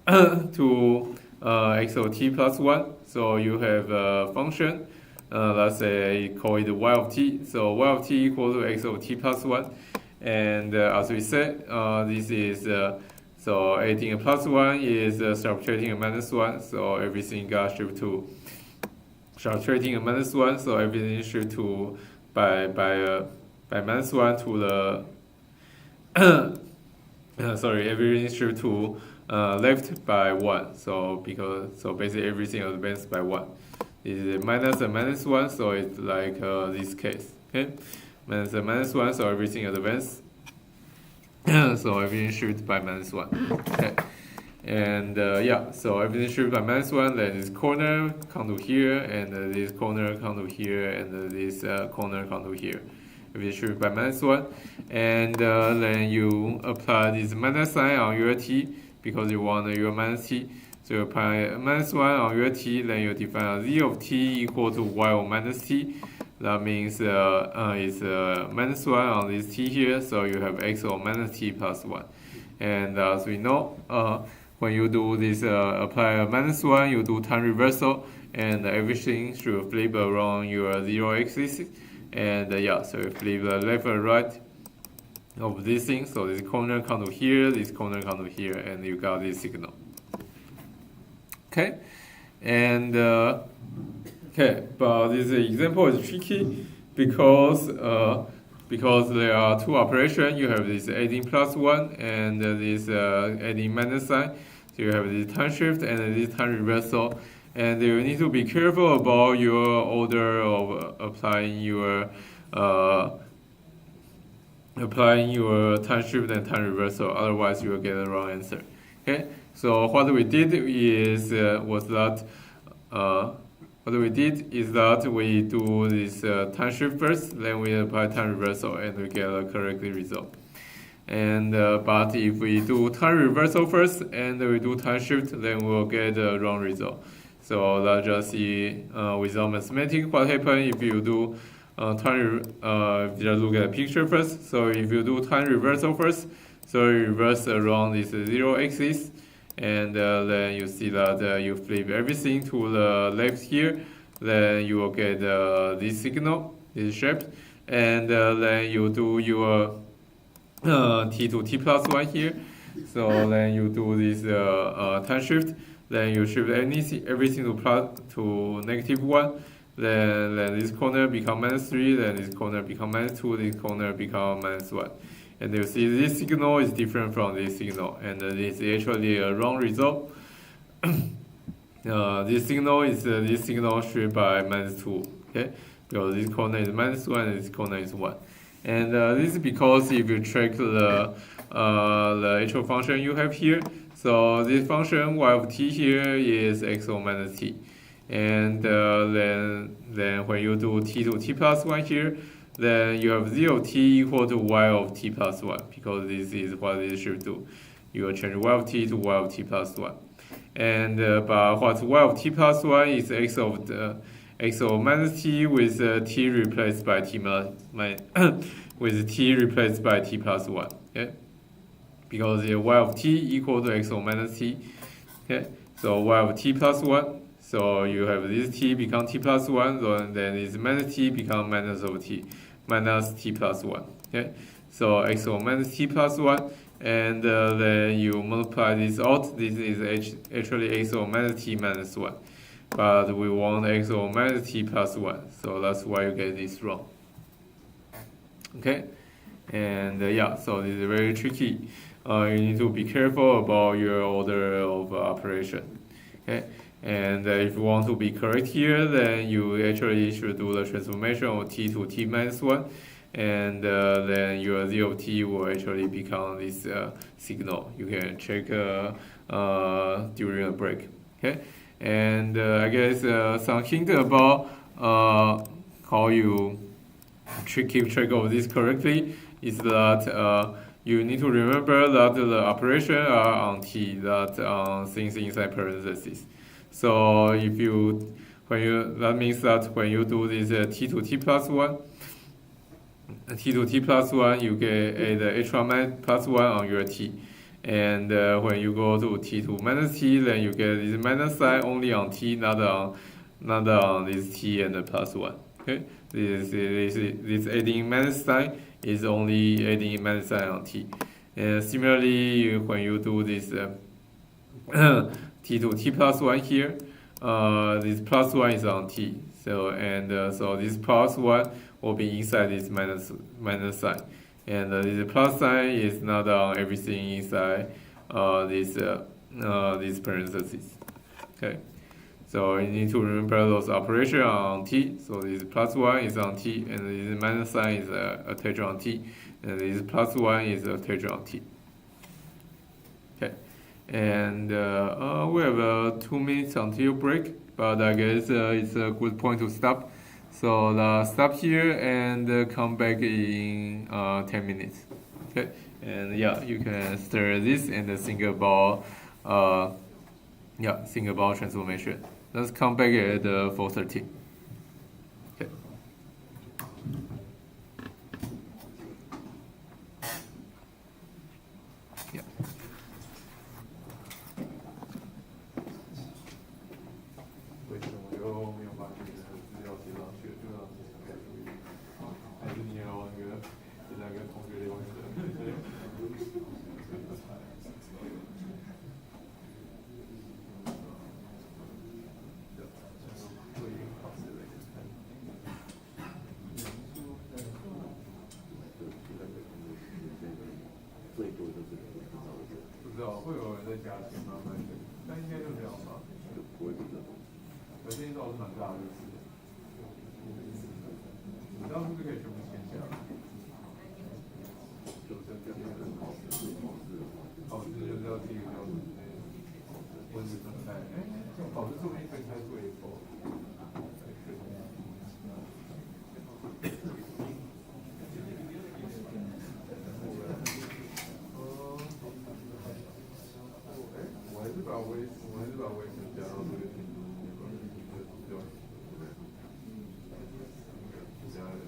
to XOT plus 1. So you have a function, let's say call it y of t. So y of t equal to XOT plus 1. And as we said, this is so adding a plus 1 is subtracting a minus 1. So everything got shifted to subtracting a minus 1. So everything shifted to by minus 1 to the sorry, everything shifted to left by 1. So basically everything advanced by 1. This is minus a minus 1, so it's like this case. Okay, minus a minus 1, so everything advanced. So everything shifted by minus 1. Okay, and yeah, so everything shifted by minus 1. Then this corner come to here, and this corner come to here, and this corner come to here. Everything shifted by minus 1, and then you apply this minus sign on your t because you want your minus t. So you apply minus 1 on your t, then you define a z of t equal to y of minus t. That means it's minus 1 on this t here, so you have x of minus t plus 1. And as we know, when you do this apply a minus 1, you do time reversal, and everything should flip around your 0 axis. And yeah, so you flip the left and right of this thing. So this corner come to here, this corner come to here, and you got this signal. Okay, and okay, but this example is tricky because there are two operations. You have this adding plus 1 and this adding minus sign. So you have this time shift and this time reversal, and you need to be careful about your order of applying your time shift and time reversal. Otherwise, you will get the wrong answer. Okay. So what we did is we do this time shift first, then we apply time reversal, and we get a correct result. And but if we do time reversal first and we do time shift, then we'll get the wrong result. So let's just see without mathematics what happens if you do just look at the picture first. So if you do time reversal first, so you reverse around this 0 axis. And then you see that you flip everything to the left here, then you will get this signal, this shape, and then you do your t to t plus 1 here. So then you do this time shift, then you shift everything to negative 1, then this corner become minus 3, then this corner become minus 2, this corner become minus 1. And you see this signal is different from this signal, and this is actually a wrong result. This signal shifted by minus 2, okay? Because this corner is minus 1 and this corner is 1. And this is because if you check the actual function you have here, so this function y of t here is x of minus t. And then when you do t to t plus 1 here, then you have z of t equal to y of t plus 1, because this is what this should do. You will change y of t to y of t plus 1. And but what's y of t plus 1 is x of minus t with t replaced by t with t replaced by t plus 1. Okay? Because y of t equal to x of minus t. Okay? So y of t plus 1. So you have this t become t plus 1, then this minus t become minus of t, minus t plus 1. Okay? So x of minus t plus 1, and then you multiply this out. This is actually x of minus t minus 1. But we want x of minus t plus 1. So that's why you get this wrong. Okay? And yeah, so this is very tricky. You need to be careful about your order of operation. Okay? And if you want to be correct here, then you actually should do the transformation of t to t minus 1. And then your z of t will actually become this signal. You can check during a break. Okay? And I guess some hint about how you keep track of this correctly is that you need to remember that the operations are on t, that things inside parentheses. So if you that means that when you do this t to t plus 1, t to t plus 1, you get the h1 plus 1 on your t. And when you go to t to minus t, then you get this minus sign only on t, not on this t and the plus 1. Okay, this adding minus sign is only adding minus sign on t. And similarly, when you do this t to t plus 1 here, this plus 1 is on t. So this plus 1 will be inside this minus sign. And this plus sign is not on everything inside these parentheses. Okay, so you need to remember those operations on t. So this plus 1 is on t, and this minus sign is attached on t, and this plus 1 is attached on t. Okay, and we have 2 minutes until break, but I guess it's a good point to stop. So stop here and come back in 10 minutes. Okay, and yeah, you can stir this and think about transformation. Let's come back at 4:30. Okay. Yeah.不知道会有人在加钱慢慢的，但应该就这样吧。不会比较多。可是倒是蛮大的，就是。你当初是可以全部签下来。就这边的考试就是要第一个标准，温度等待。哎，考试是不是可以开会以后？我还是把微信加到这个群组里面，加一下。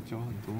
脚很多。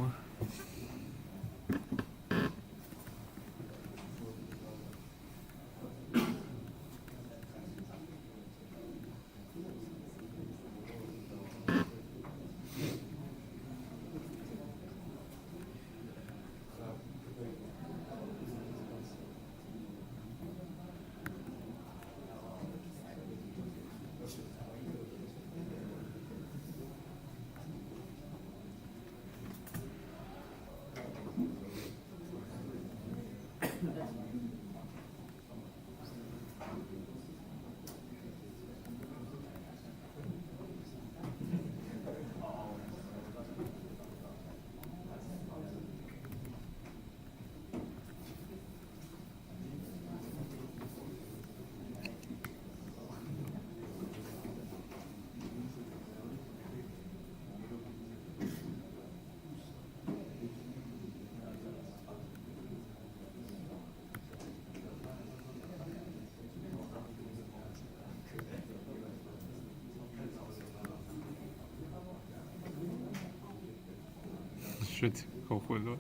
shit， 好混乱。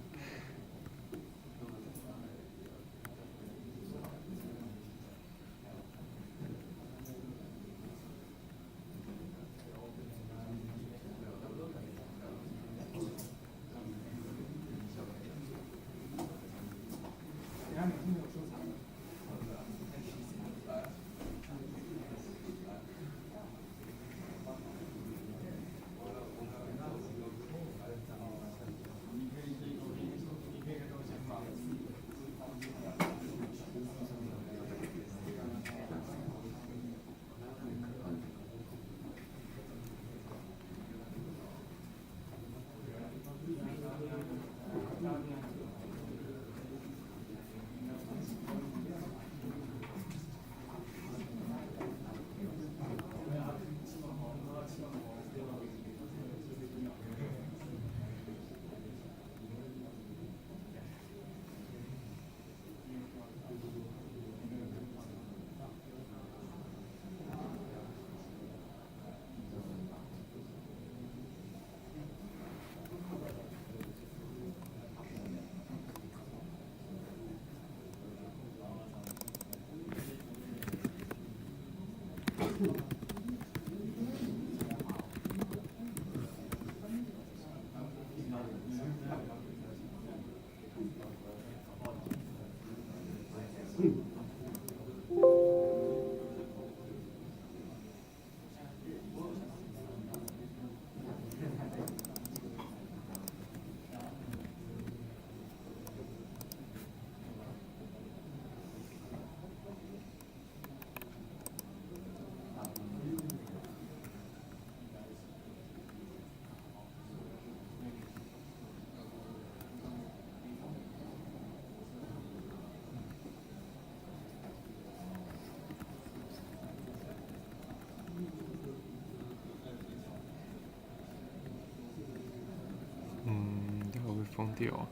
它会不会疯掉啊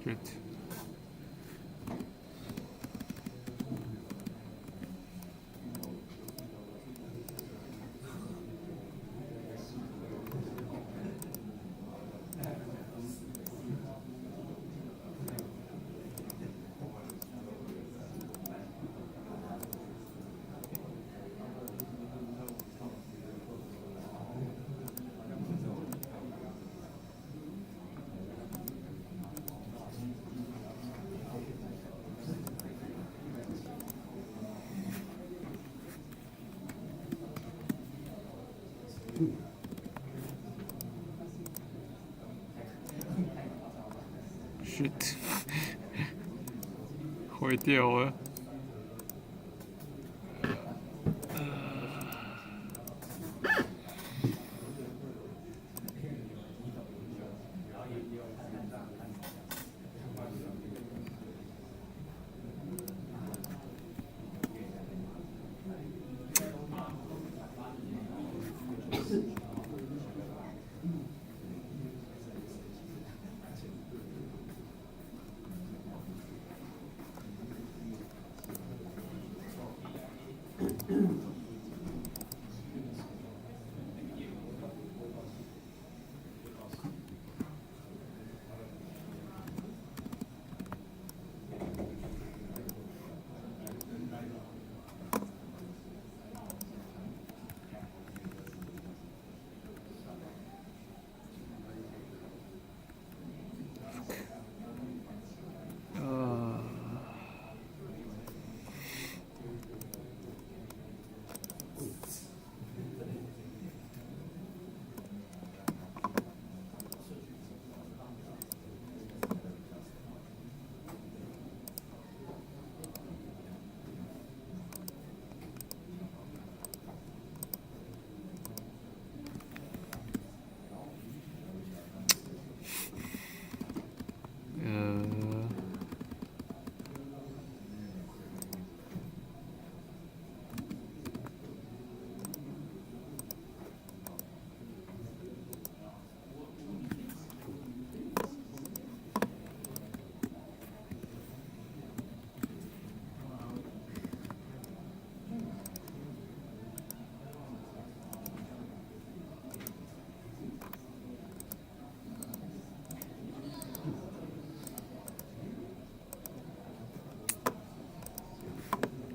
？Good. Shit， 坏掉了。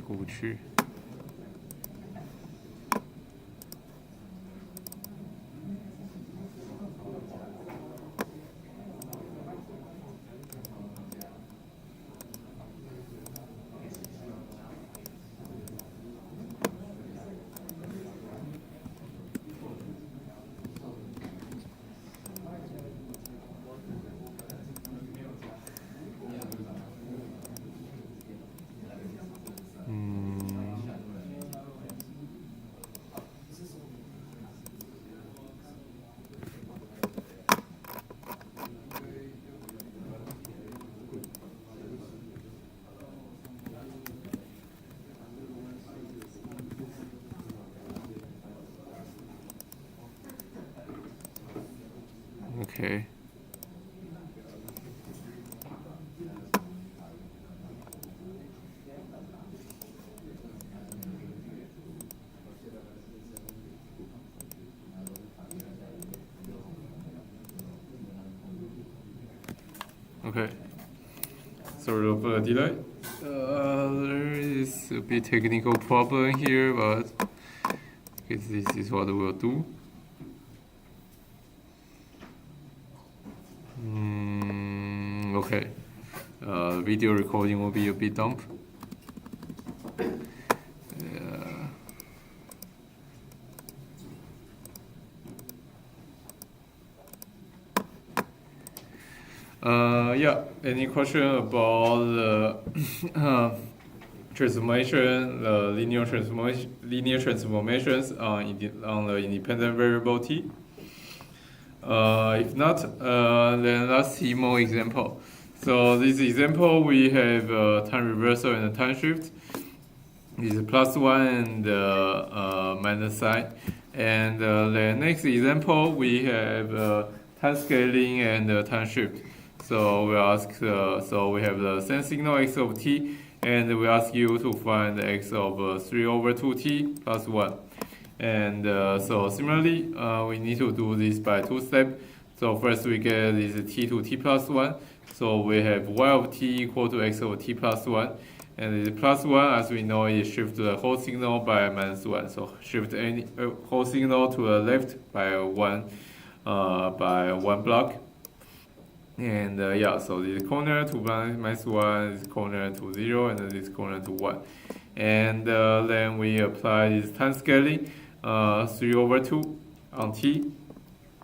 过不去。Okay. Okay. Sorry for the delay. There is a bit technical problem here, but I guess this is what we'll do. Okay. Video recording will be a bit dumb. Yeah. Any question about the transformation, the linear transformations on the independent variable t? If not, then let's see more example. So this example we have time reversal and time shift. This is +1 and minus sign. And the next example we have time scaling and time shift. So we ask, so we have the same signal x of t, and we ask you to find the x of 3/2t plus 1. And so similarly, we need to do this by 2 steps. So first we get this t to t plus 1. So we have y of t equal to x of t plus 1. And this plus 1, as we know, is shift the whole signal by -1. So shift any whole signal to the left by one block. And yeah, so this corner to -1, this corner to 0, and then this corner to 1. And then we apply this time scaling, 3/2 on t.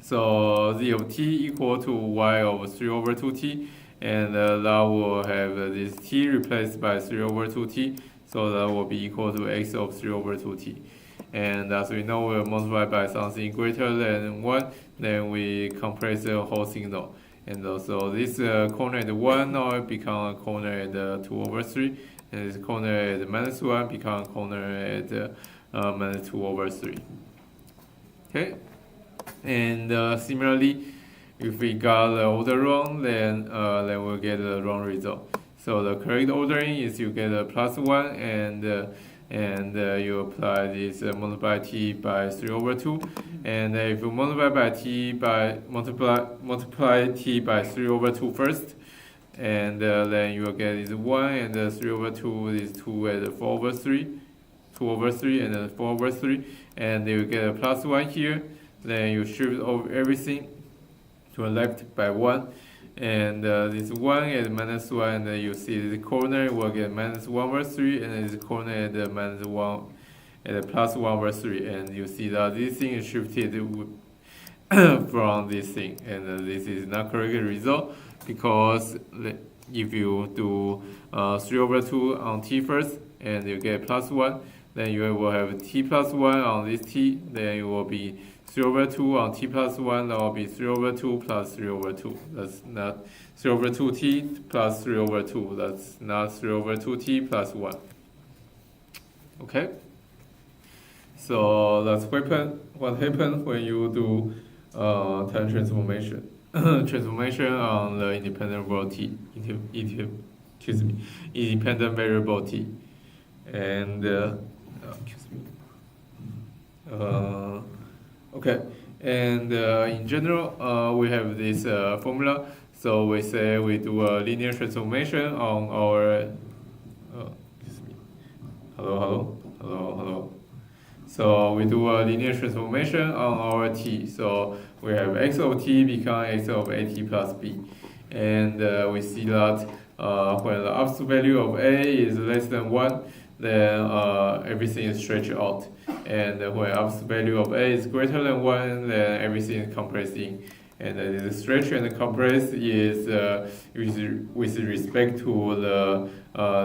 So z of t equal to y of 3/2t, and that will have this t replaced by 3/2t, so that will be equal to x of 3/2t. And as we know, we'll multiply by something greater than 1, then we compress the whole signal. And also this corner at 1 now become a corner at 2/3, and this corner at -1 become a corner at -2/3. Okay, and similarly, if we got the order wrong, then we'll get the wrong result. So the correct ordering is you get a +1 and and you apply this multiply t by 3/2, and if you multiply t by 3/2 first, and then you will get is 1, and 3/2 is 2, and 4/3, 2/3, and then 4/3, and you get a plus 1 here. Then you shift over everything to the left by 1, and this 1 is minus 1, and then you see the corner will get minus 1/3, and this corner at the minus 1 and plus 1/3, and you see that this thing is shifted from this thing, and this is not correct result, because if you do 3/2 on t first, and you get plus 1, then you will have t plus 1 on this t, then it will be 3/2 on t plus 1, that will be 3/2 plus 3/2. That's not 3/2t plus 3/2. That's not 3/2t plus 1. Okay? So that's what happened when you do time transformation. Transformation on the independent variable t. Independent variable t. And okay, and in general, we have this formula. So we say we do a linear transformation on our. Hello. So we do a linear transformation on our t. So we have x of t become x of a t plus b, and we see that when the absolute value of a is less than 1, then everything is stretched out. And when absolute value of a is greater than 1, then everything is compressing. And the stretch and the compress is with respect to the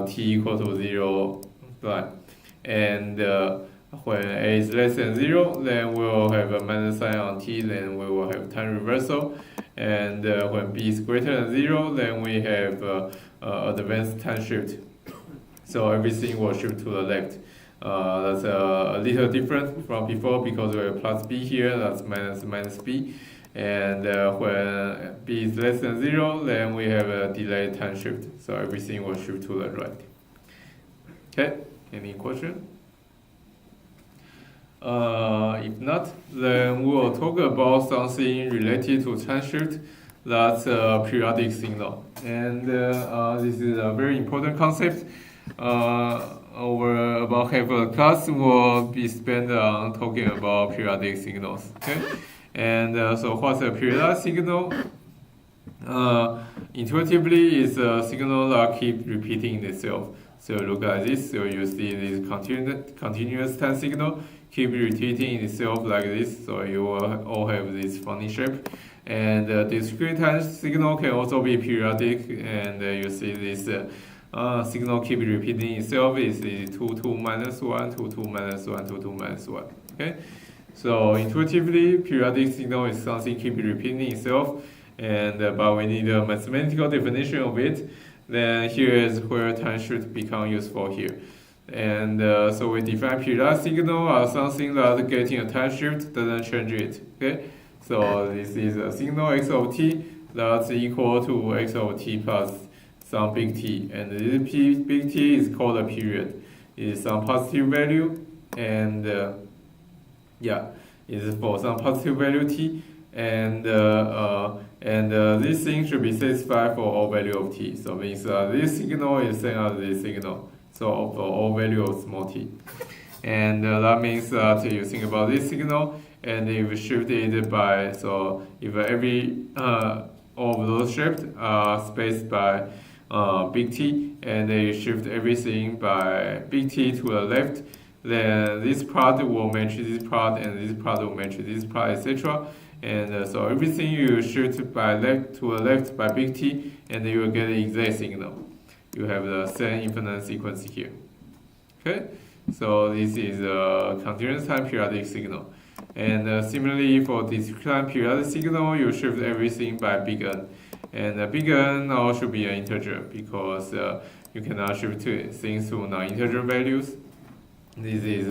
t equal to 0 line. And when a is less than 0, then we will have a minus sign on t, then we will have time reversal. And when b is greater than 0, then we have advanced time shift. So everything will shift to the left. That's a little different from before, because we have plus b here, that's minus b. And when b is less than 0, then we have a delayed time shift. So everything will shift to the right. Okay, any question? If not, then we will talk about something related to time shift. That's a periodic signal. And this is a very important concept. Over about half of the class will be spent on talking about periodic signals. Okay, and so what's a periodic signal? Intuitively, it's a signal that keeps repeating itself. So look at this. So you see this continuous time signal keep repeating itself like this. So you will all have this funny shape. And discrete time signal can also be periodic, and you see this. Signal keep repeating itself is 2 minus 1, 2 minus 1, 2 minus 1. Okay, so intuitively, periodic signal is something keep repeating itself, and but we need a mathematical definition of it. Then here is where time shift become useful here, and so we define periodic signal as something that getting a time shift doesn't change it. Okay, so this is a signal x of t that's equal to x of t plus some big T, and this big T is called a period. It is some positive value, and is for some positive value T, and this thing should be satisfied for all value of T. So it means this signal is same as this signal. So for all value of small t, and that means that you think about this signal, and if you shift it by, so if every all of those shifts are spaced by big T, and they shift everything by big T to the left, then this part will match this part, and this part will match this part, etc. And so everything you shift by left to the left by big T, and you will get the exact signal. You have the same infinite sequence here. Okay, so this is a continuous time periodic signal. And similarly, for discrete time periodic signal, you shift everything by big N. And big N now should be an integer, because you cannot shift things to non-integer values. This is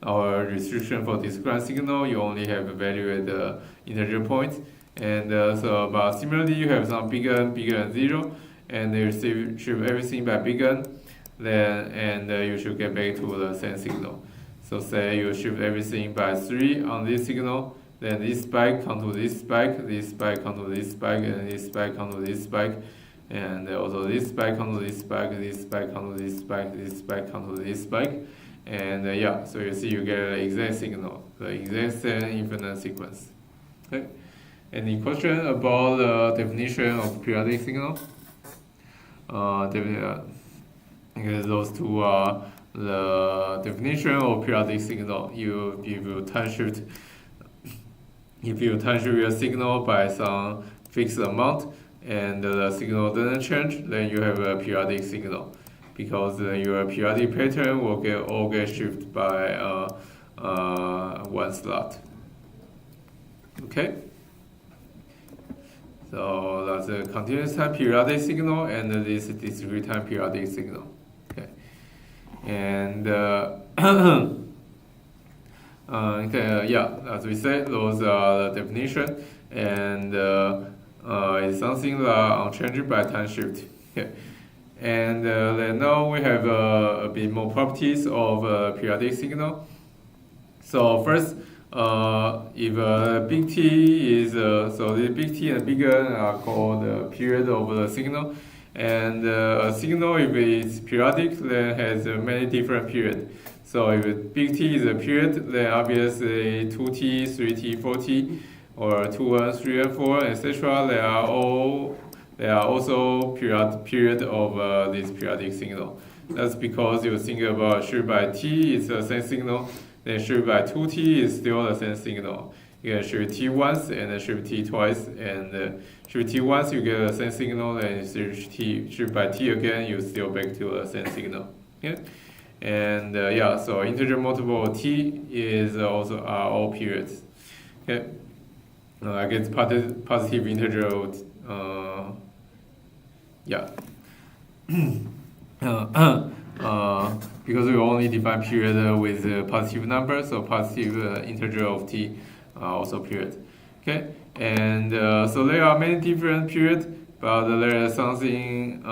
our restriction for discrete signal. You only have a value at the integer point. And but similarly, you have some big N 0, and you shift everything by big N. then and you should get back to the same signal. So say you shift everything by 3 on this signal, then this spike come to this spike, this spike come to this spike, and this spike come to this spike, and also this spike come to this spike, this spike come to this spike, this spike come to this spike, and yeah, so you see you get the exact signal, the exact same infinite sequence. Okay. Any question about the definition of periodic signal? Because those two are the definition of periodic signal. If you time shift your signal by some fixed amount and the signal doesn't change, then you have a periodic signal, because your periodic pattern will all get shifted by one slot. Okay. So that's a continuous time periodic signal and this discrete time periodic signal. Okay, and okay, yeah, as we said, those are the definition, and it's something that are unchanged by time shift. Okay, and then now we have a bit more properties of periodic signal. So first, if big T is so the big T and big N are called the period of the signal, and a signal, if it's periodic, then has many different periods. So if big T is a period, then obviously 2T, 3T, 4T, or 2, 1, 3, and 4, etc. They are also period of this periodic signal. That's because you think about shift by T is the same signal. Then shift by 2T is still the same signal. You can shift T once and then shift T twice, and shift T once you get the same signal, then shift by T again, you still back to the same signal. Okay? And yeah, so integer multiple of T is also are all periods. Okay? I guess positive integer yeah. Because we only define period with a positive number, so positive integer of T are also period. Okay, and so there are many different periods, but there is something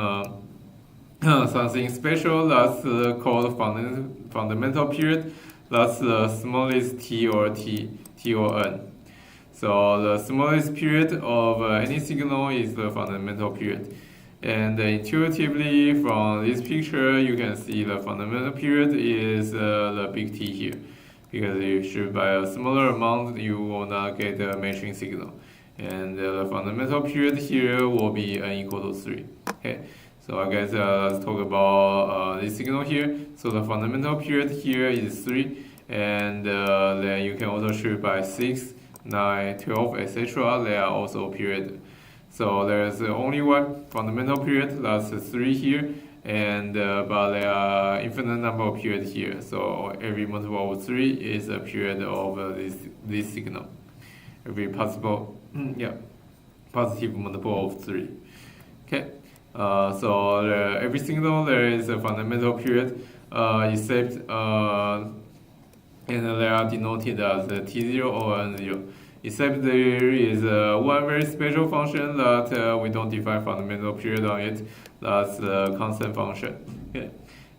something special that's called fundamental period. That's the smallest T or N. So the smallest period of any signal is the fundamental period. And intuitively from this picture, you can see the fundamental period is the big T here. Because if you shift by a smaller amount, you will not get a matching signal. And the fundamental period here will be n equal to 3. Okay, so I guess let's talk about this signal here. So the fundamental period here is 3. And then you can also shift by 6, 9, 12, etc. They are also period. So there's only one fundamental period, that's 3 here, and but there are infinite number of periods here. So every multiple of 3 is a period of this signal. Every possible, yeah, positive multiple of 3. Okay, so every signal there is a fundamental period, except and they are denoted as T0 or N0. Except there is one very special function that we don't define fundamental period on it. That's the constant function. Okay.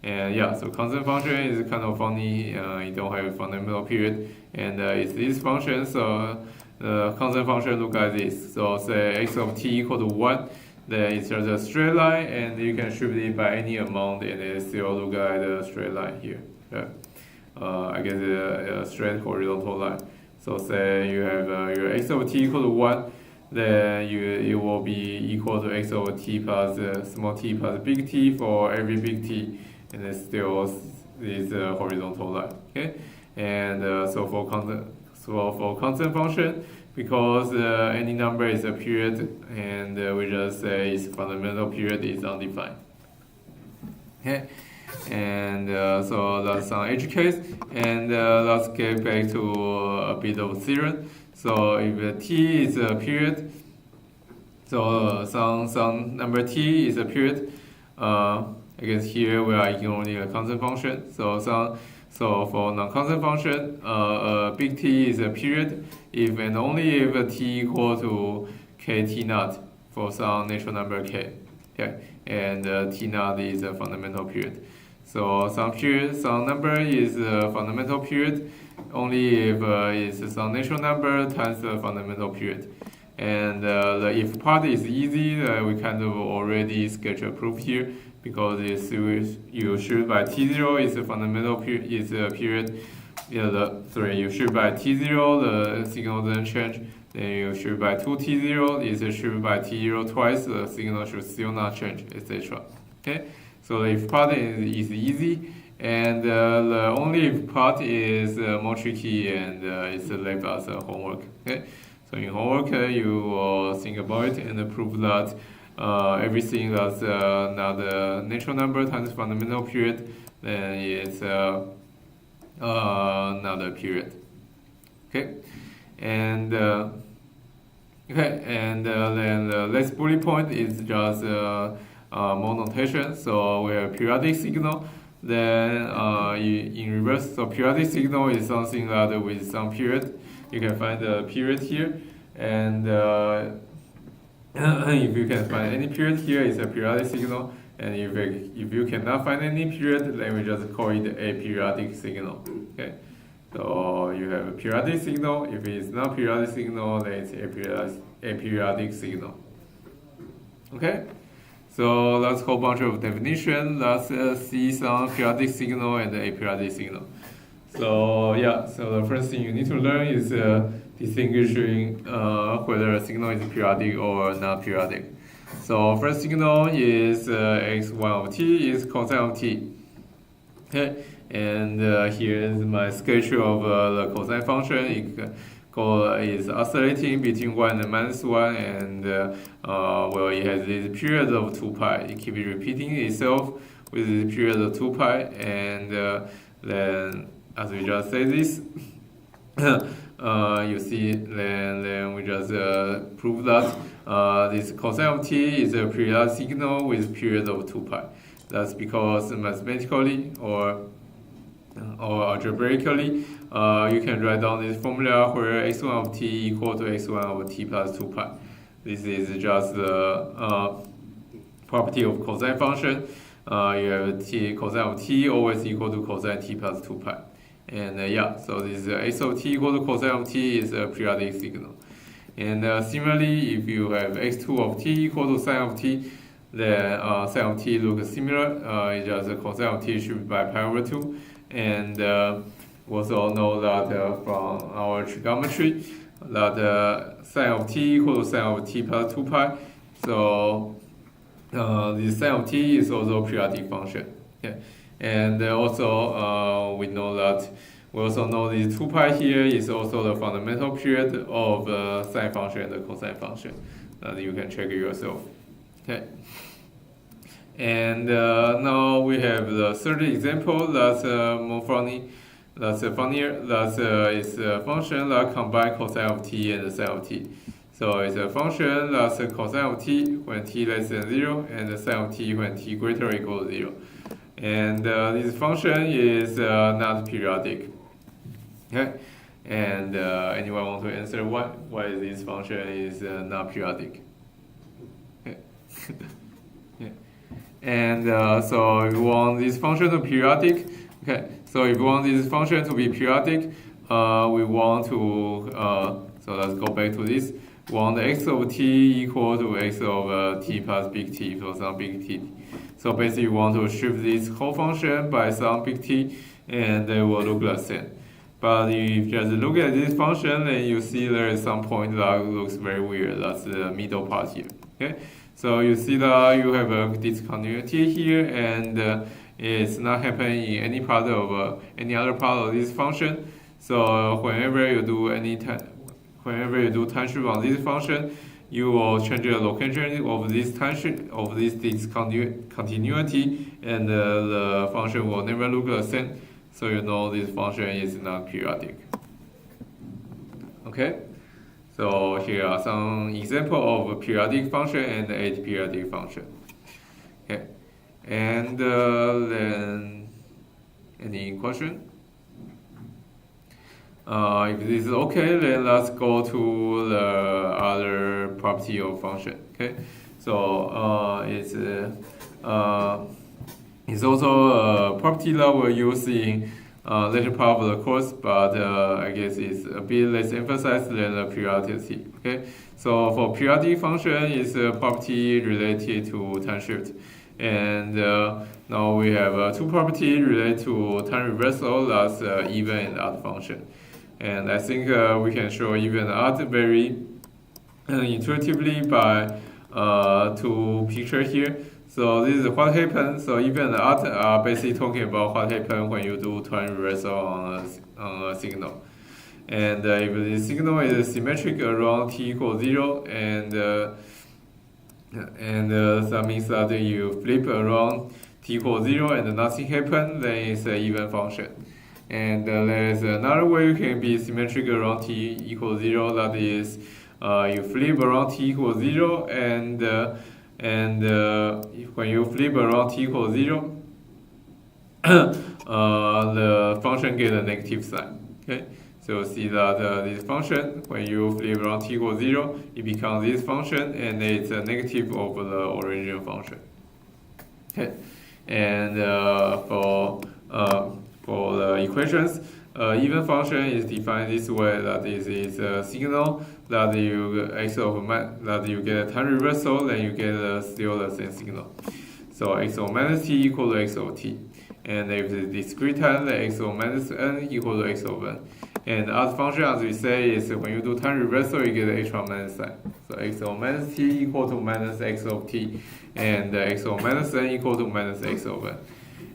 And yeah, so constant function is kind of funny. You don't have a fundamental period, and it's this function. So the constant function look like this. So say x of t equal to 1, then it's just a straight line, and you can shift it by any amount, and it still look like the straight line here. Yeah. I guess a straight horizontal line. So say you have your x over t equal to 1, then it will be equal to x over t plus small t plus big T for every big T, and it still is a horizontal line. Okay, and so for constant function, because any number is a period, and we just say its fundamental period is undefined. Okay. And so that's some edge case, and let's get back to a bit of theorem. So if t is a period, so some number t is a period. I guess here we are ignoring a constant function. So for non-constant function, big T is a period if and only if t equal to kt naught for some natural number k. Okay, and t naught is a fundamental period. So some number is a fundamental period only if it's some natural number times the fundamental period. And the if part is easy, we kind of already sketch a proof here because you should by t0 is a fundamental period is a period. You should by t0 the signal doesn't change. Then you should by 2t0 is should by t0 twice, the signal should still not change, etc. Okay, so the if part is easy, and the only if part is more tricky and it's left as a homework. Okay, so in homework you will think about it and prove that everything that's not a natural number times fundamental period, then it's not a period. Okay, and then the last bullet point is just more notation. So we have periodic signal. Then in reverse, so periodic signal is something that with some period. You can find the period here, and if you can find any period here, it's a periodic signal. And if you cannot find any period, then we just call it a periodic signal. Okay. So you have a periodic signal. If it's not periodic signal, then it's a periodic signal. Okay. So that's a whole bunch of definition. Let's see some periodic signal and aperiodic signal. So yeah, so the first thing you need to learn is distinguishing whether a signal is periodic or not periodic. So first signal is x1 of t is cosine of t. Okay, and here is my sketch of the cosine function. It is oscillating between 1 and -1, and well, it has this period of 2 pi. It keeps repeating itself with this period of 2 pi, and then as we just say this, you see, then we just prove that this cosine of t is a periodic signal with period of 2 pi. That's because mathematically or algebraically, you can write down this formula where x1 of t equal to x1 of t plus 2 pi. This is just the property of cosine function. You have t cosine of t always equal to cosine t plus 2 pi. And yeah, so this x of t equal to cosine of t is a periodic signal. And similarly, if you have x2 of t equal to sine of t, then sine of t looks similar. It's just cosine of t should be by pi over 2. And we also know that from our trigonometry that sine of t equal to sine of t plus 2 pi. So this sine of t is also a periodic function. Yeah. And also we also know this 2 pi here is also the fundamental period of the sine function and the cosine function. You can check it yourself. Okay. And now we have the third example that's more funny. That's funnier. That is a function that combines cosine of t and sine of t. So it's a function that's a cosine of t when t less than 0 and the sine of t when t greater or equal to 0. And this function is not periodic. Okay. And anyone want to answer why this function is not periodic? Okay. Yeah. And so if you want this function to be periodic, okay. So if you want this function to be periodic, we want to so let's go back to this. We want x of t equal to x of t plus big T for some big T. So basically, we want to shift this whole function by some big T, and they will look the same. But if you just look at this function, then you see there is some point that looks very weird. That's the middle part here. Okay, so you see that you have a discontinuity here, and it's not happening in any part of any other part of this function. So whenever you do time shift on this function, you will change the location of this tension of this discontinuity, and the function will never look the same. So you know this function is not periodic. Okay, so here are some examples of a periodic function and a periodic function. Okay, and then any question? If this is okay, then let's go to the other property of function. Okay, so it's It's also a property that we'll use in later part of the course, but I guess it's a bit less emphasized than the periodicity. Okay, so for periodic function, it's a property related to time shift, and now we have two properties related to time reversal. That's even and odd function, and I think we can show even and odd very intuitively by two pictures here. So this is what happens. So even the odd are basically talking about what happens when you do time reversal on a signal. And if the signal is symmetric around t equals 0, and that means that you flip around t equals 0 and nothing happens, then it's an even function. And there's another way you can be symmetric around t equals 0, that is you flip around t equals 0, and when you flip around t equals 0, the function gets a negative sign. Okay, so see that this function, when you flip around t equals 0, it becomes this function, and it's a negative over the original function. Okay, and for the equations, even function is defined this way, that this is a signal that you that you get a time reversal, then you get still the same signal. So x of minus t equal to x of t, and if it's discrete time, then x of minus n equal to x of n. And odd function, as we say, is when you do time reversal, you get the extra minus sign. So x of minus t equal to minus x of t, and x of minus n equal to minus x of n.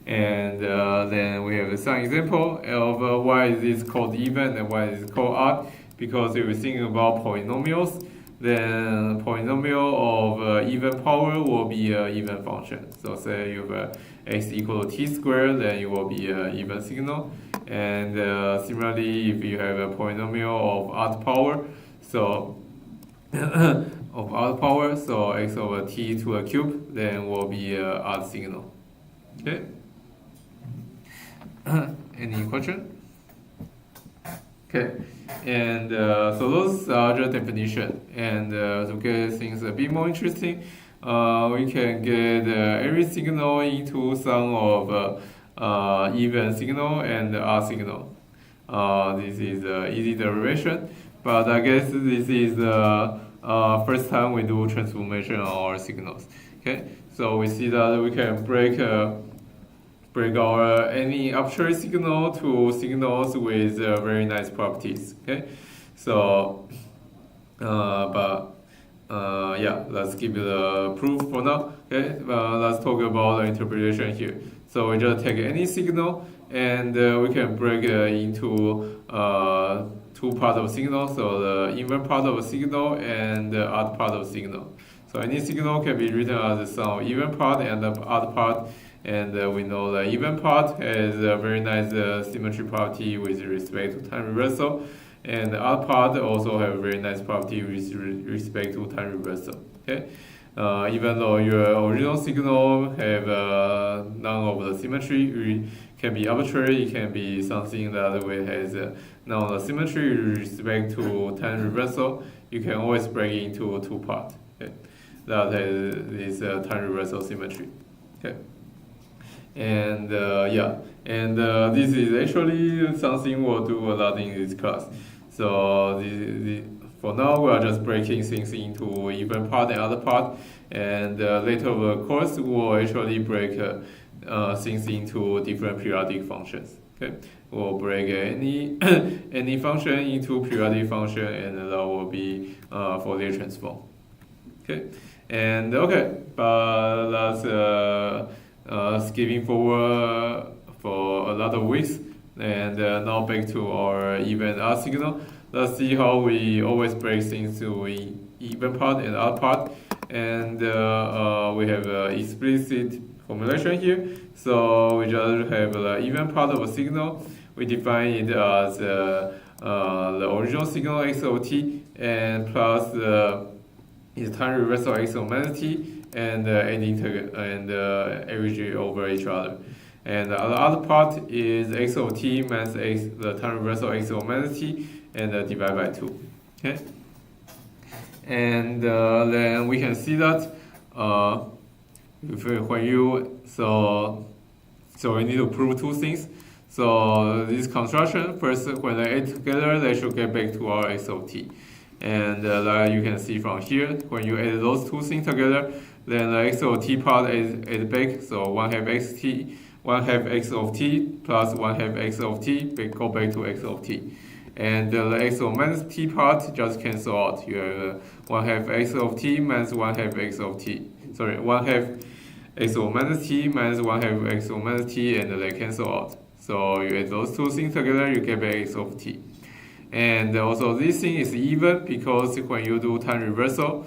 And then we have some example of why is this called even and why is it called odd. Because if we're thinking about polynomials, then polynomial of even power will be an even function. So say you have x equal to t squared, then it will be an even signal. And similarly, if you have a polynomial of odd power, so of odd power, so x over t to a cube, then will be an odd signal. Okay. Any question? Okay, and so those are the definition. And to get things a bit more interesting, we can get every signal into some of even signal and odd signal. This is easy derivation, but I guess this is the first time we do transformation on our signals. Okay, so we see that we can break our any arbitrary signal to signals with very nice properties. Okay, so yeah, let's give it a proof for now. Okay, let's talk about the interpretation here. So we just take any signal, and we can break it into two parts of signal. So the even part of a signal and the odd part of a signal. So any signal can be written as the sum of even part and the odd part. And we know the even part has a very nice symmetry property with respect to time reversal, and the odd part also have a very nice property with respect to time reversal. Okay, even though your original signal have none of the symmetry, it can be arbitrary. It can be something that has none of the symmetry with respect to time reversal. You can always break it into two parts. Okay, that has this time reversal symmetry. Okay. And yeah, and this is actually something we'll do a lot in this class. So for now, we are just breaking things into even part and other part, and later of the course, we'll actually break things into different periodic functions. Okay, we'll break any function into periodic function, and that will be Fourier transform. Okay, and okay, but that's skipping forward for a lot of weeks, and now back to our even odd signal. Let's see how we always break things to even part and odd part, and we have explicit formulation here. So we just have the even part of a signal. We define it as the original signal x of t, and plus its time reversal x of minus t, and average over each other. And the other part is x of t minus x, the time reversal x of minus t, and divide by 2. Okay, and then we can see that when you So we need to prove two things. So this construction, first, when they add together, they should get back to our x of t. And like you can see from here, when you add those two things together, then the x of t part is add back. So 1/2 xt, 1/2 x of t plus 1/2 x of t go back to x of t. And the x of minus t part just cancel out. You have 1/2 x of t minus 1/2 x of t. Sorry, 1/2 x of minus t minus 1/2 x of minus t, and they cancel out. So you add those two things together, you get back x of t. And also this thing is even because when you do time reversal,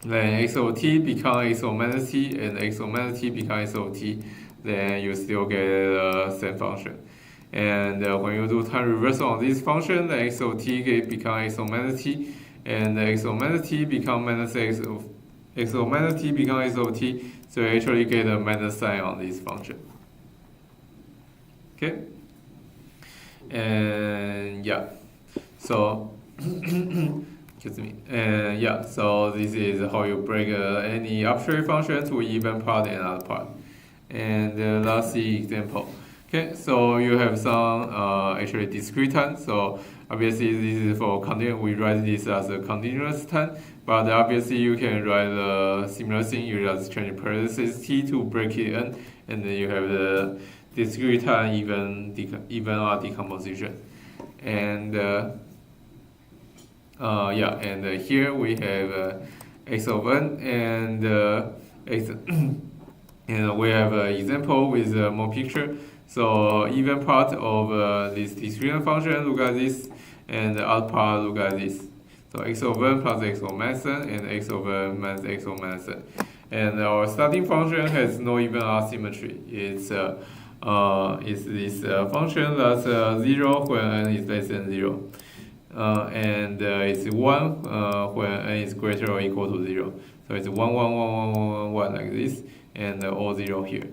then x of t becomes x of minus t, and x of minus t becomes x of t, then you still get the same function. And when you do time reversal on this function, the x of t becomes x of minus t, and the x of minus t becomes minus x of minus t becomes x of t, so you actually get a minus sign on this function. Okay? And yeah, so excuse me. And yeah, so this is how you break any arbitrary function to even part and odd part. And let's see example. Okay, so you have some actually discrete time. So obviously this is for continuous. We write this as a continuous time, but obviously you can write a similar thing. You just change parentheses t to break it in, and then you have the discrete time even odd decomposition. And yeah, and here we have x of n and x, and we have an example with more picture. So even part of this discrete function look like this, and the odd part look like this. So x of n plus x of minus n, and x of n minus x of minus n. And our starting function has no even odd symmetry. It's this function that's 0 when n is less than 0. And it's 1 when n is greater or equal to 0. So it's 1, 1, 1, 1, 1, 1, 1 like this, and all 0 here.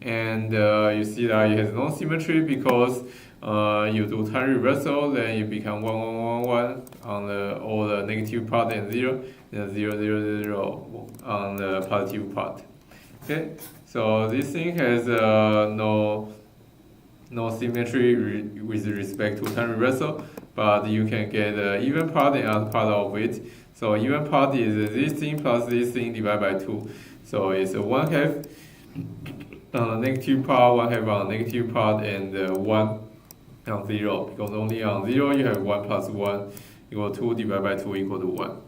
And you see that it has no symmetry because you do time reversal, then you become 1, 1, 1, 1 on all the negative part and 0, then 0, 0, 0 on the positive part. Okay, so this thing has no symmetry with respect to time reversal, but you can get even part and odd part of it. So even part is this thing plus this thing divided by 2. So it's 1/2 on the negative part, 1/2 on the negative part, and 1 on 0. Because only on 0 you have 1 plus 1 equal 2 divided by 2 equal to 1.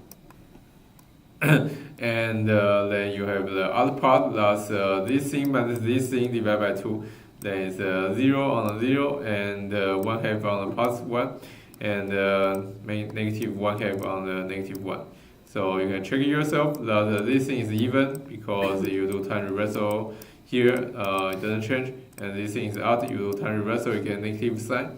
And then you have the other part, that's this thing minus this thing divided by 2. Then it's 0 on the 0, and 1/2 on the plus 1, and negative 1/2 on the negative 1. So you can check it yourself that this thing is even because you do time reversal here, it doesn't change, and this thing is odd, you do time reversal, you get negative sign.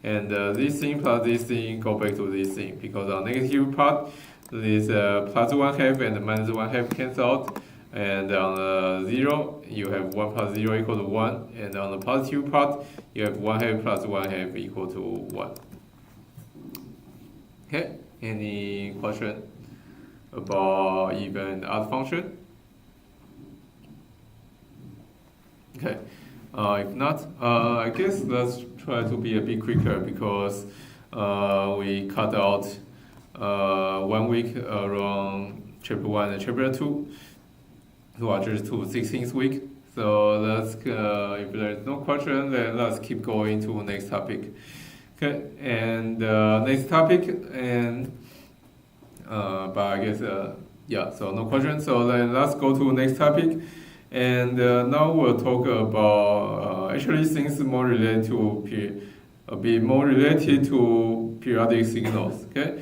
And this thing plus this thing go back to this thing, because on negative part, this plus 1/2 and minus 1/2 cancel out, and on the 0, you have 1 plus 0 equal to 1, and on the positive part, you have 1/2 plus 1/2 equal to 1. Okay, any question about even and odd function? Okay, if not, I guess let's try to be a bit quicker because we cut out 1 week around chapter 1 and chapter 2, so I just to 16th week. So let's, if there's no question, then let's keep going to next topic. Okay, and next topic, and but I guess yeah, so no question. So then let's go to next topic. And now we'll talk about actually things more related to a bit more related to periodic signals, okay?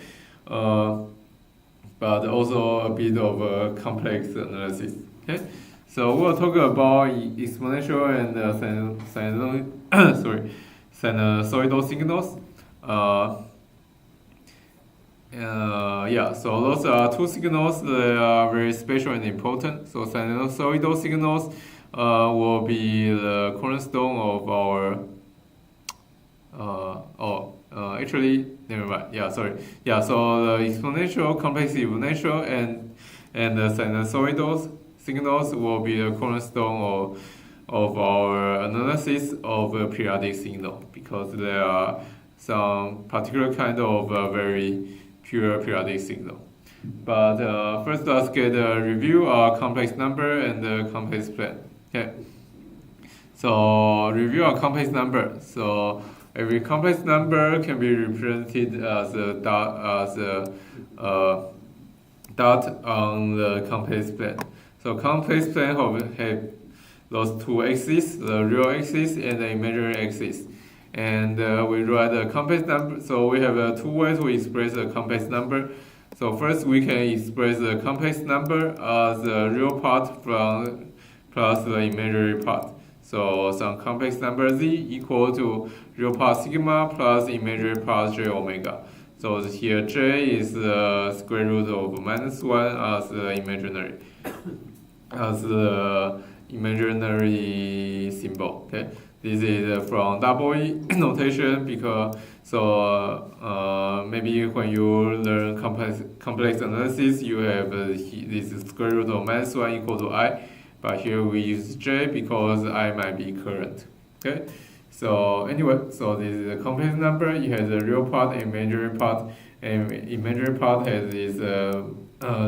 But also a bit of a complex analysis, okay? So we'll talk about exponential and sinusoidal signals. Yeah, so those are two signals that are very special and important. So sinusoidal signals will be the cornerstone of our actually never mind. Yeah, sorry. Yeah, so the exponential, complex exponential, and the sinusoidal signals will be the cornerstone of our analysis of a periodic signal, because there are some particular kind of very pure periodic signal. But first, let's get a review of complex number and the complex plane. Okay. So review of complex number. So every complex number can be represented as a dot on the complex plane. So complex plane have those two axes, the real axis and the imaginary axis. And we write the complex number. So we have two ways to express a complex number. So first, we can express the complex number as the real part plus the imaginary part. So some complex number z equal to real part sigma plus imaginary part j omega. So here j is the square root of -1 as the imaginary symbol. Okay, this is from double E notation, because maybe when you learn complex analysis, you have this square root of -1 equal to I. But here we use j because I might be current. Okay, so anyway, so this is a complex number. It has a real part and imaginary part, and imaginary part has this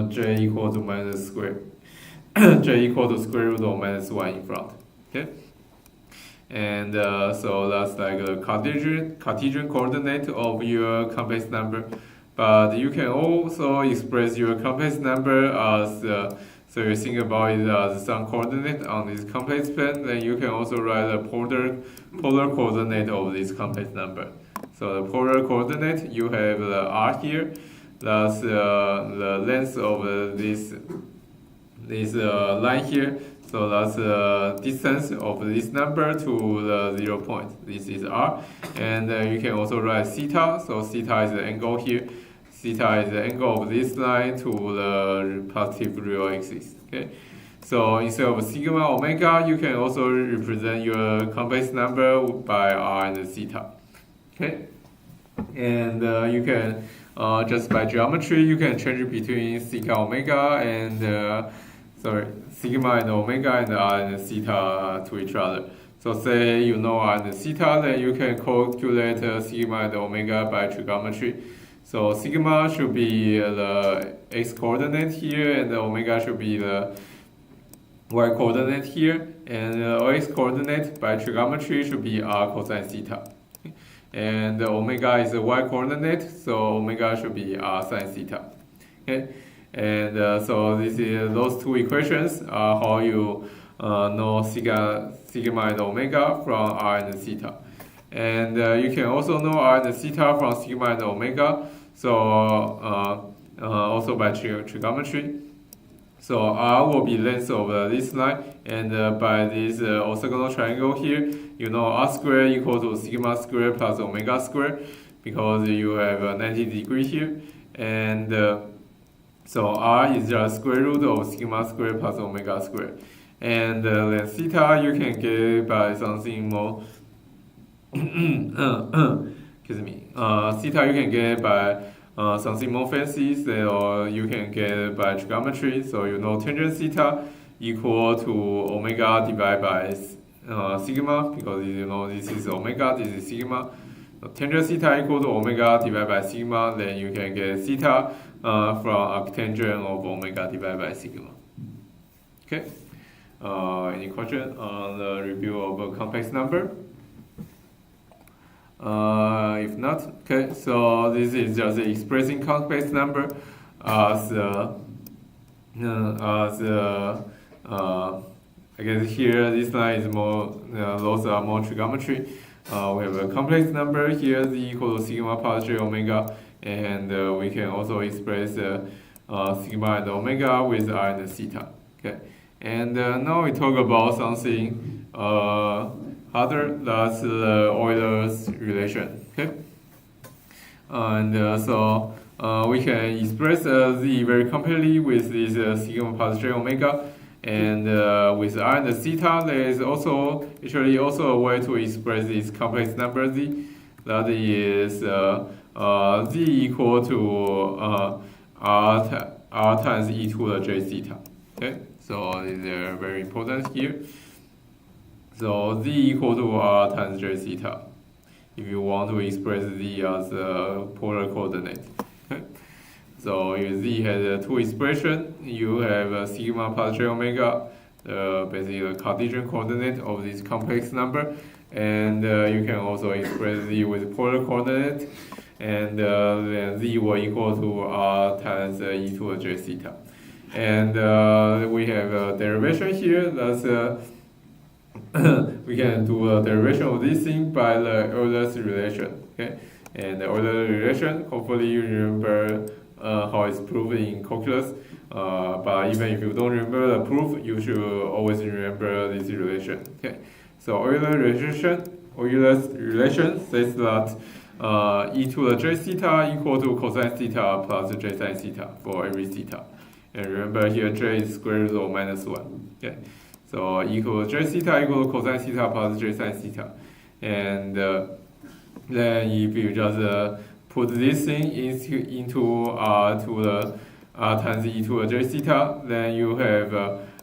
j equal to j equal to square root of -1 in front. Okay, and so that's like a Cartesian coordinate of your complex number. But you can also express your complex number as so you think about it as some coordinate on this complex plane, then you can also write a polar coordinate of this complex number. So the polar coordinate, you have the r here, that's the length of this line here. So that's the distance of this number to the 0 point. This is r, and you can also write theta. So theta is the angle here. Theta is the angle of this line to the positive real axis. Okay, so instead of sigma omega, you can also represent your complex number by r and theta. Okay, and you can just by geometry, you can change between sigma omega and sigma and omega and r and theta to each other. So say you know r and theta, then you can calculate sigma and omega by trigonometry. So sigma should be the x coordinate here, and the omega should be the y coordinate here, and the x coordinate by trigonometry should be r cosine theta. And the omega is the y coordinate, so omega should be r sine theta. Okay, and so those two equations are how you know sigma and omega from r and theta. And you can also know r and theta from sigma and omega, so also by trigonometry. So r will be length of this line, and by this orthogonal triangle here, you know r squared equal to sigma squared plus omega squared, because you have a 90 degree here, and so r is just square root of sigma squared plus omega squared, and then theta you can get by something more. Excuse me. Theta you can get by something more fancy, or you can get by trigonometry. So you know tangent theta equal to omega divided by sigma, because you know this is omega, this is sigma. So tangent theta equal to omega divided by sigma, then you can get theta from arctangent of omega divided by sigma. Okay. Any question on the review of a complex number? If not, okay, so this is just expressing complex number as I guess here this line is more, those are more trigonometry. We have a complex number here, z equal to sigma plus j omega, and we can also express sigma and omega with r and theta. Okay, and now we talk about something other, that's the Euler's relation. Okay, and so we can express z very completely with this sigma plus j omega, and with r and theta, there is also actually also a way to express this complex number z. That is z equal to r times e to the j theta. Okay, so these are very important here. So z equal to r times j theta. If you want to express z as a polar coordinate. Okay. So if z has two expressions, you have sigma plus j omega, basically the Cartesian coordinate of this complex number, and you can also express z with polar coordinate, and then z will equal to r times e to the j theta. And we have a derivation here. That's we can do a derivation of this thing by the Euler's relation. Okay, and the Euler's relation. Hopefully you remember how it's proved in calculus. But even if you don't remember the proof, you should always remember this relation. Okay, so Euler's relation says that e to the j theta equal to cosine theta plus j sine theta for every theta. And remember here j is square root of -1. Okay, so equal to j theta equal to cosine theta plus j sine theta. And then if you just put this thing into r to the r times e to the j theta, then you have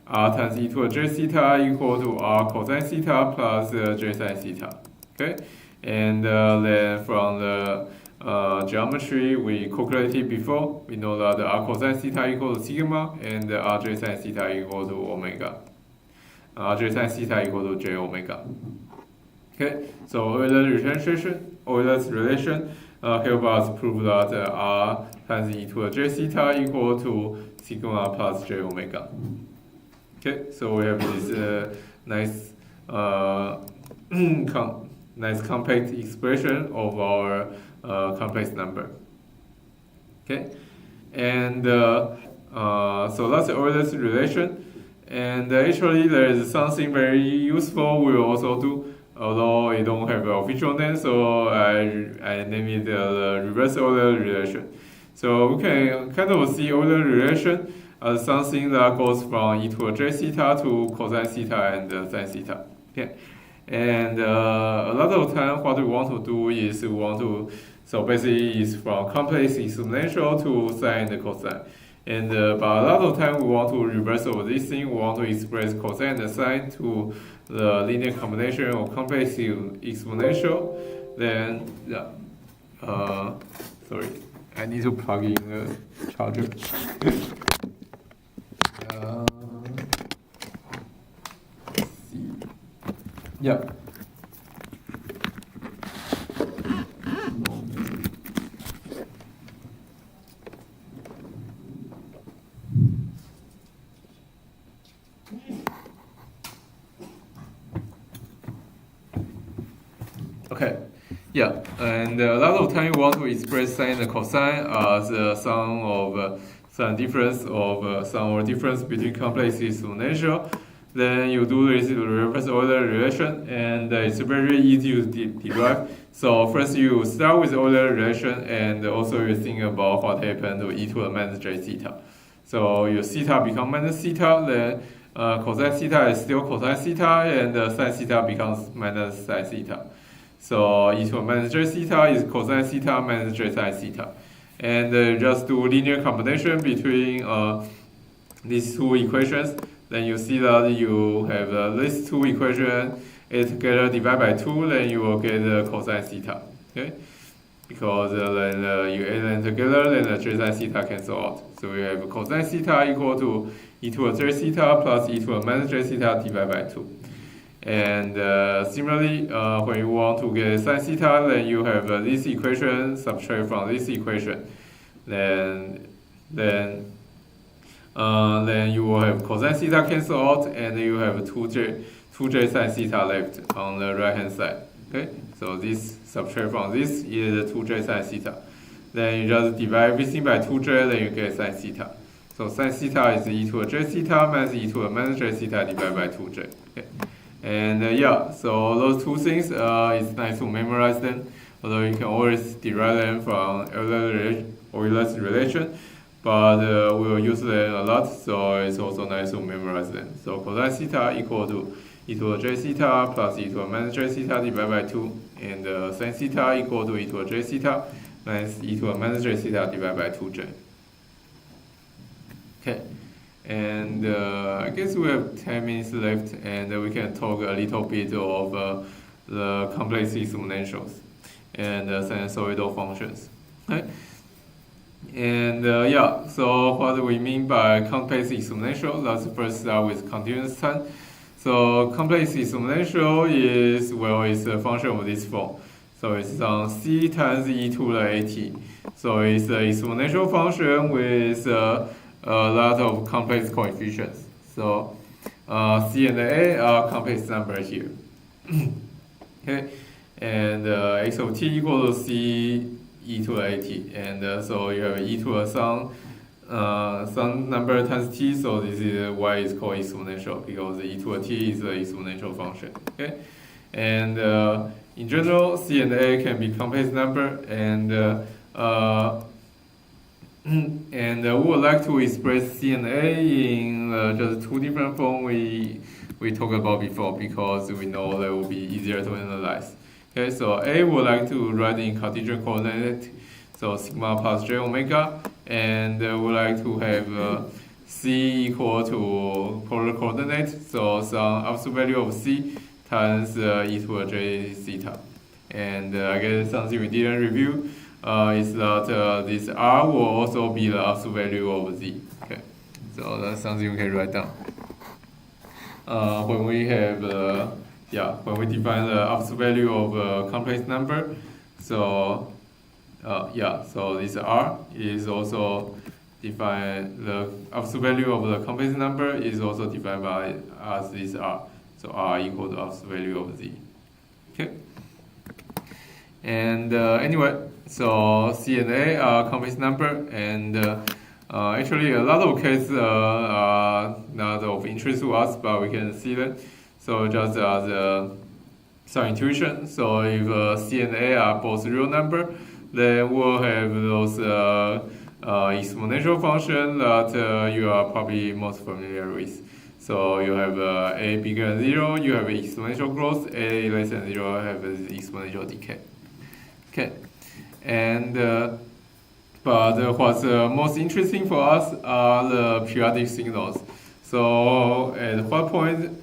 r times e to the j theta equal to r cosine theta plus j sine theta. Okay, and then from the geometry we calculated before, we know that r cosine theta equal to sigma and r j sine theta equal to omega. R j sine theta equal to j omega. Okay, so Euler's relation help us prove that r times e to the j theta equal to sigma plus j omega. Okay, so we have this nice nice compact expression of our complex number. Okay, and so that's Euler's relation. And actually, there is something very useful we will also do, although it don't have an official name, so I name it the reverse Euler relation. So we can kind of see Euler relation as something that goes from e to the j theta to cosine theta and sine theta. Okay. And a lot of time, what we want to do is so basically it's from complex exponential to sine and cosine. And but a lot of time we want to reverse over this thing. We want to express cosine and sine to the linear combination of complex exponential. Then sorry, I need to plug in the charger. Yeah. Okay. Yeah, and a lot of time you want to express sine and cosine as the sum of some difference of sum or difference between complex exponential. Then you do this reverse Euler relation, and it's very easy to derive. So first you start with Euler relation, and also you think about what happened to e to the minus j theta. So your theta become minus theta, then cosine theta is still cosine theta, and sine theta becomes minus sine theta. So e to the minus j theta is cosine theta minus j sine theta. And just do linear combination between these two equations. Then you see that you have these two equations together divided by 2, then you will get cosine theta. Okay? Because then you add them together, then the j sine theta cancel out. So we have cosine theta equal to e to the j theta plus e to the minus j theta divided by 2. And similarly, when you want to get sine theta, then you have this equation subtract from this equation. Then you will have cosine theta cancel out, and you have 2j sine theta left on the right hand side. Okay, so this subtract from this is 2j sine theta. Then you just divide everything by 2j, then you get sine theta. So sine theta is e to the j theta minus e to the minus j theta divided by 2j. Okay. And yeah, so those two things, it's nice to memorize them, although you can always derive them from Euler's relation, but we will use them a lot, so it's also nice to memorize them. So cosine theta equal to e to the j theta plus e to the minus j theta divided by 2, and sine theta equal to e to the j theta minus e to the minus j theta divided by 2j. Okay, And I guess we have 10 minutes left, and we can talk a little bit of the complex exponentials and sinusoidal functions. Okay? And yeah, so what do we mean by complex exponential? Let's first start with continuous time. So complex exponential is, well, it's a function of this form. So it's c times e to the at. So it's an exponential function with a lot of complex coefficients. So c and a are complex numbers here. Okay, and x of t equals to c e to the at, and so you have e to the some number times t, so this is why it's called exponential, because e to the t is an exponential function. Okay, and in general, c and a can be complex number, and and we would like to express c and a in just two different forms we talked about before, because we know that will be easier to analyze. Okay, so a would like to write in Cartesian coordinate, so sigma plus j omega, and we would like to have c equal to polar coordinate, so some absolute value of c times e to the j theta. And I guess something we didn't review is that this r will also be the absolute value of z. Okay, so that's something we can write down. When we have when we define the absolute value of a complex number, so so this r is also defined, the absolute value of the complex number is also defined by as this r, so r equal to absolute value of z. Okay, and anyway, so c and a are complex number, and actually a lot of cases are not of interest to us, but we can see that. So just as some intuition, so if c and a are both real number, then we'll have those exponential function that you are probably most familiar with. So you have a bigger than 0, you have exponential growth, a less than 0 have exponential decay. Okay, and but what's most interesting for us are the periodic signals. So at what point,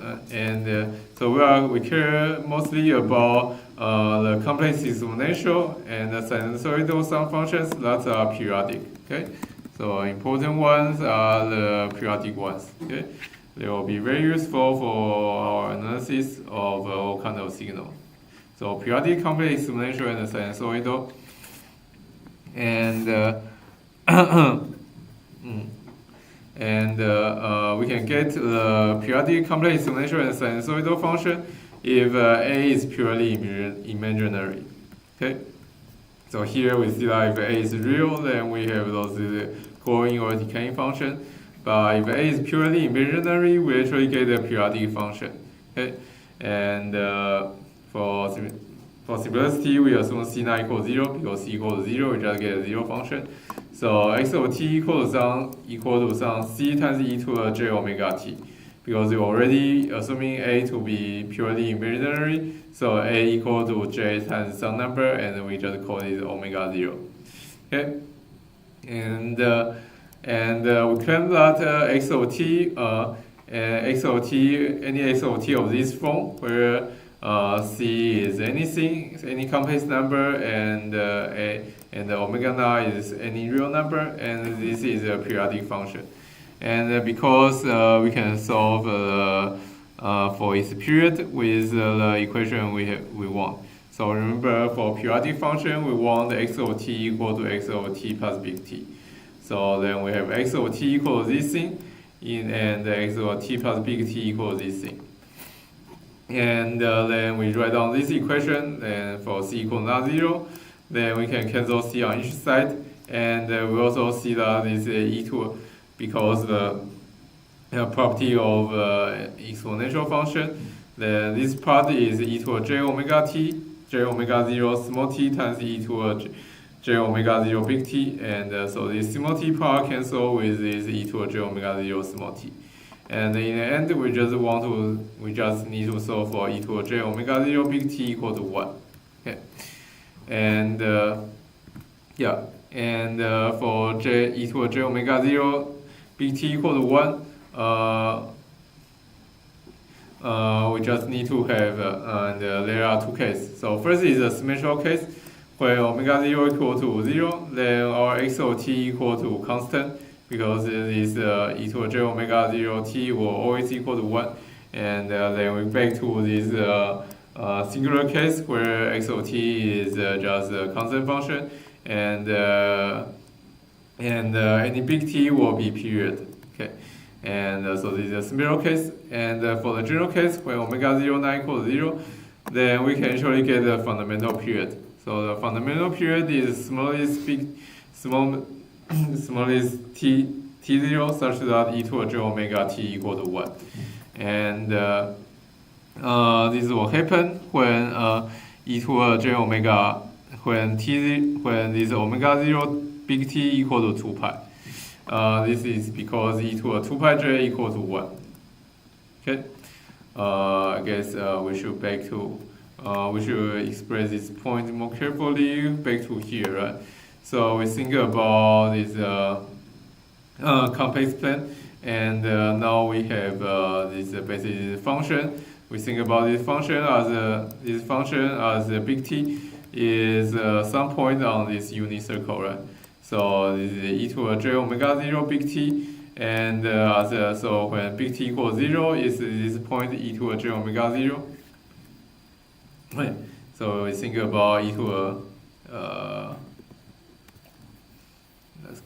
so we care mostly about the complex exponential and the sinusoidal sum functions that are periodic. Okay, so important ones are the periodic ones. Okay, they will be very useful for our analysis of all kinds of signals. So periodic, complex exponential, and the sinusoidal, and we can get the periodic, complex exponential, and sinusoidal function if a is purely imaginary. Okay, so here we see that if a is real, then we have those growing or decaying function. But if a is purely imaginary, we actually get a periodic function. Okay, and for simplicity, we assume c not equals 0, because c equals 0, we just get a 0 function. So x of t equal to some c times e to the j omega t, because we're already assuming a to be purely imaginary, so a equal to j times some number, and we just call it omega 0. Okay, and we claim that x of t, any x of t of this form, where c is any complex number, and omega naught is any real number, and this is a periodic function. And because we can solve for its period with the equation we want. So remember, for periodic function, we want x of t equal to x of t plus big T. So then we have x of t equals this thing, and x of t plus big T equals this thing. And then we write down this equation, and for c equal not 0, then we can cancel c on each side, and we also see that this e to, because the property of exponential function, then this part is e to a j omega t, j omega 0 small t times e to a j omega 0 big T, and so this small t part cancel with this e to a j omega 0 small t. And in the end, we just need to solve for e to a j omega 0 big T equal to 1. Okay, and for e to a j omega 0 big T equal to 1, we just need to have, and there are two cases. So first is a symmetrical case, where omega 0 equal to 0, then our XOT equal to constant, because this e to the j omega 0 t will always equal to 1. And then we back to this singular case where XOT is just a constant function, and any big T will be period. Okay, and so this is a symmetrical case. And for the general case, when omega 0 not equal to 0, then we can actually get the fundamental period. So the fundamental period is smallest t0 such that e to the j omega t equal to 1. And this will happen when e to the j omega, when this omega 0 big T equal to 2 pi. This is because e to the 2 pi j equal to 1. Okay, I guess we should express this point more carefully back to here, right? So we think about this complex plane, and now we have this basic function. We think about this function as a big T is some point on this unit circle, right? So this is e to the j omega 0 big T, and so when big T equals 0 is this point e to the j omega 0. Right. So we think about e to the let's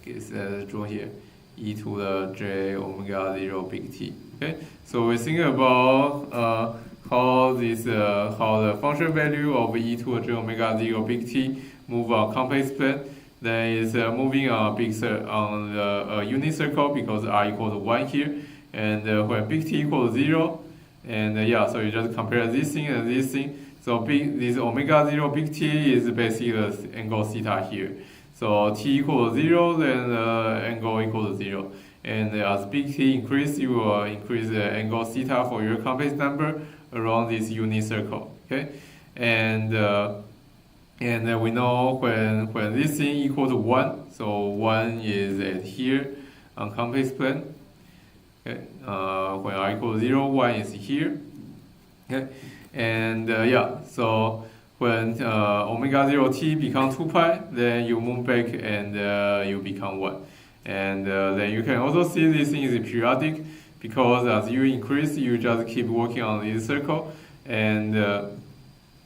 draw here e to the j omega 0 big T. Okay. So we think about how the function value of e to the j omega 0 big T move on complex plane. Then is moving on on the unit circle because r equal to 1 here, and when big T equals 0, and so you just compare this thing and this thing. So this omega 0 big T is basically the angle theta here. So T equals 0, then the angle equals 0. And as big T increase, you will increase the angle theta for your complex number around this unit circle. Okay, and we know when this thing equal to 1, so 1 is at here on complex plane. Okay, when r equals 0, 1 is here. Okay, and so when omega 0 t becomes 2 pi, then you move back and you become 1. And then you can also see this thing is periodic, because as you increase, you just keep working on this circle, and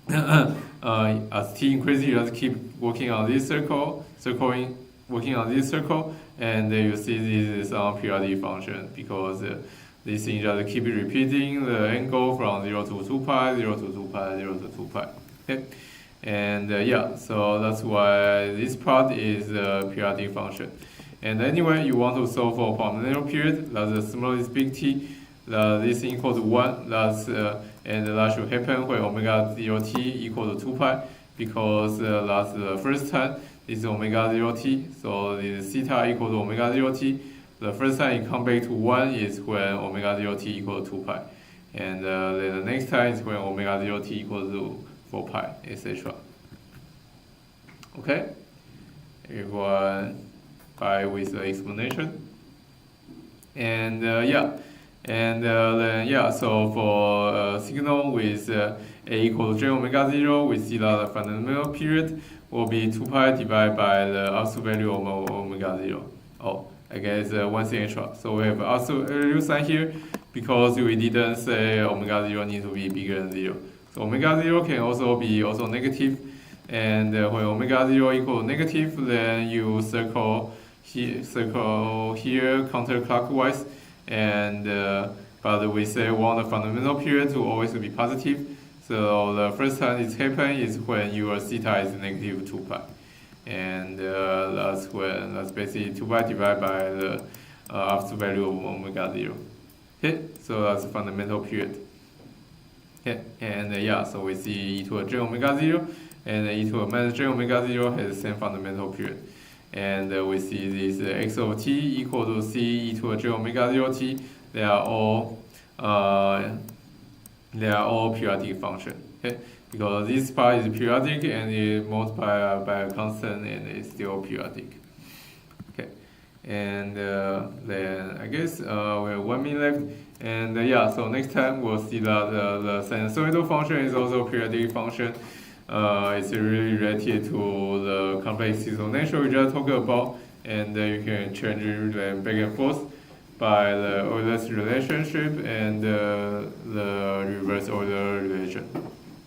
as t increases, you just keep working on this circle, working on this circle, and you see this is a periodic function, because this thing just keep repeating the angle from 0 to 2 pi, 0 to 2 pi, 0 to 2 pi. Okay, and so that's why this part is a periodic function. And anyway, you want to solve for fundamental period, that's the smallest big T, this equal to 1, and that should happen when omega 0 t equal to 2 pi, because that's the first time this is omega 0 t, so this theta equal to omega 0 t. The first time it come back to 1 is when omega 0 t equal to 2 pi, and then the next time is when omega 0 t equals to 4 pi, etc. Okay, everyone by with the explanation. And so for signal with a equal to j omega 0, we see that the fundamental period will be 2 pi divided by the absolute value of omega 0. Oh, I guess one thing extra. So we have absolute value sign here because we didn't say omega 0 needs to be bigger than 0. So omega 0 can also be negative, and when omega 0 equal to negative, then you circle here counterclockwise, and but we say we want the fundamental period to always be positive. So the first time it happens is when your theta is negative 2 pi, and that's basically 2 pi divided by the absolute value of omega 0. Okay, so that's the fundamental period. Okay, and so we see e to the j omega 0 and e to the minus j omega 0 has the same fundamental period. And we see this x of t equal to c e to the j omega 0 t. They are all periodic function. Okay, because this part is periodic and it multiplied by a constant and it's still periodic. Okay, And then I guess we have 1 minute left. And yeah, so next time we'll see that the sinusoidal function is also a periodic function. It's really related to the complex exponential we just talked about, and you can change them back and forth by the Euler's relationship and the reverse Euler relation.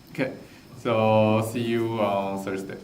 Okay, so see you on Thursday.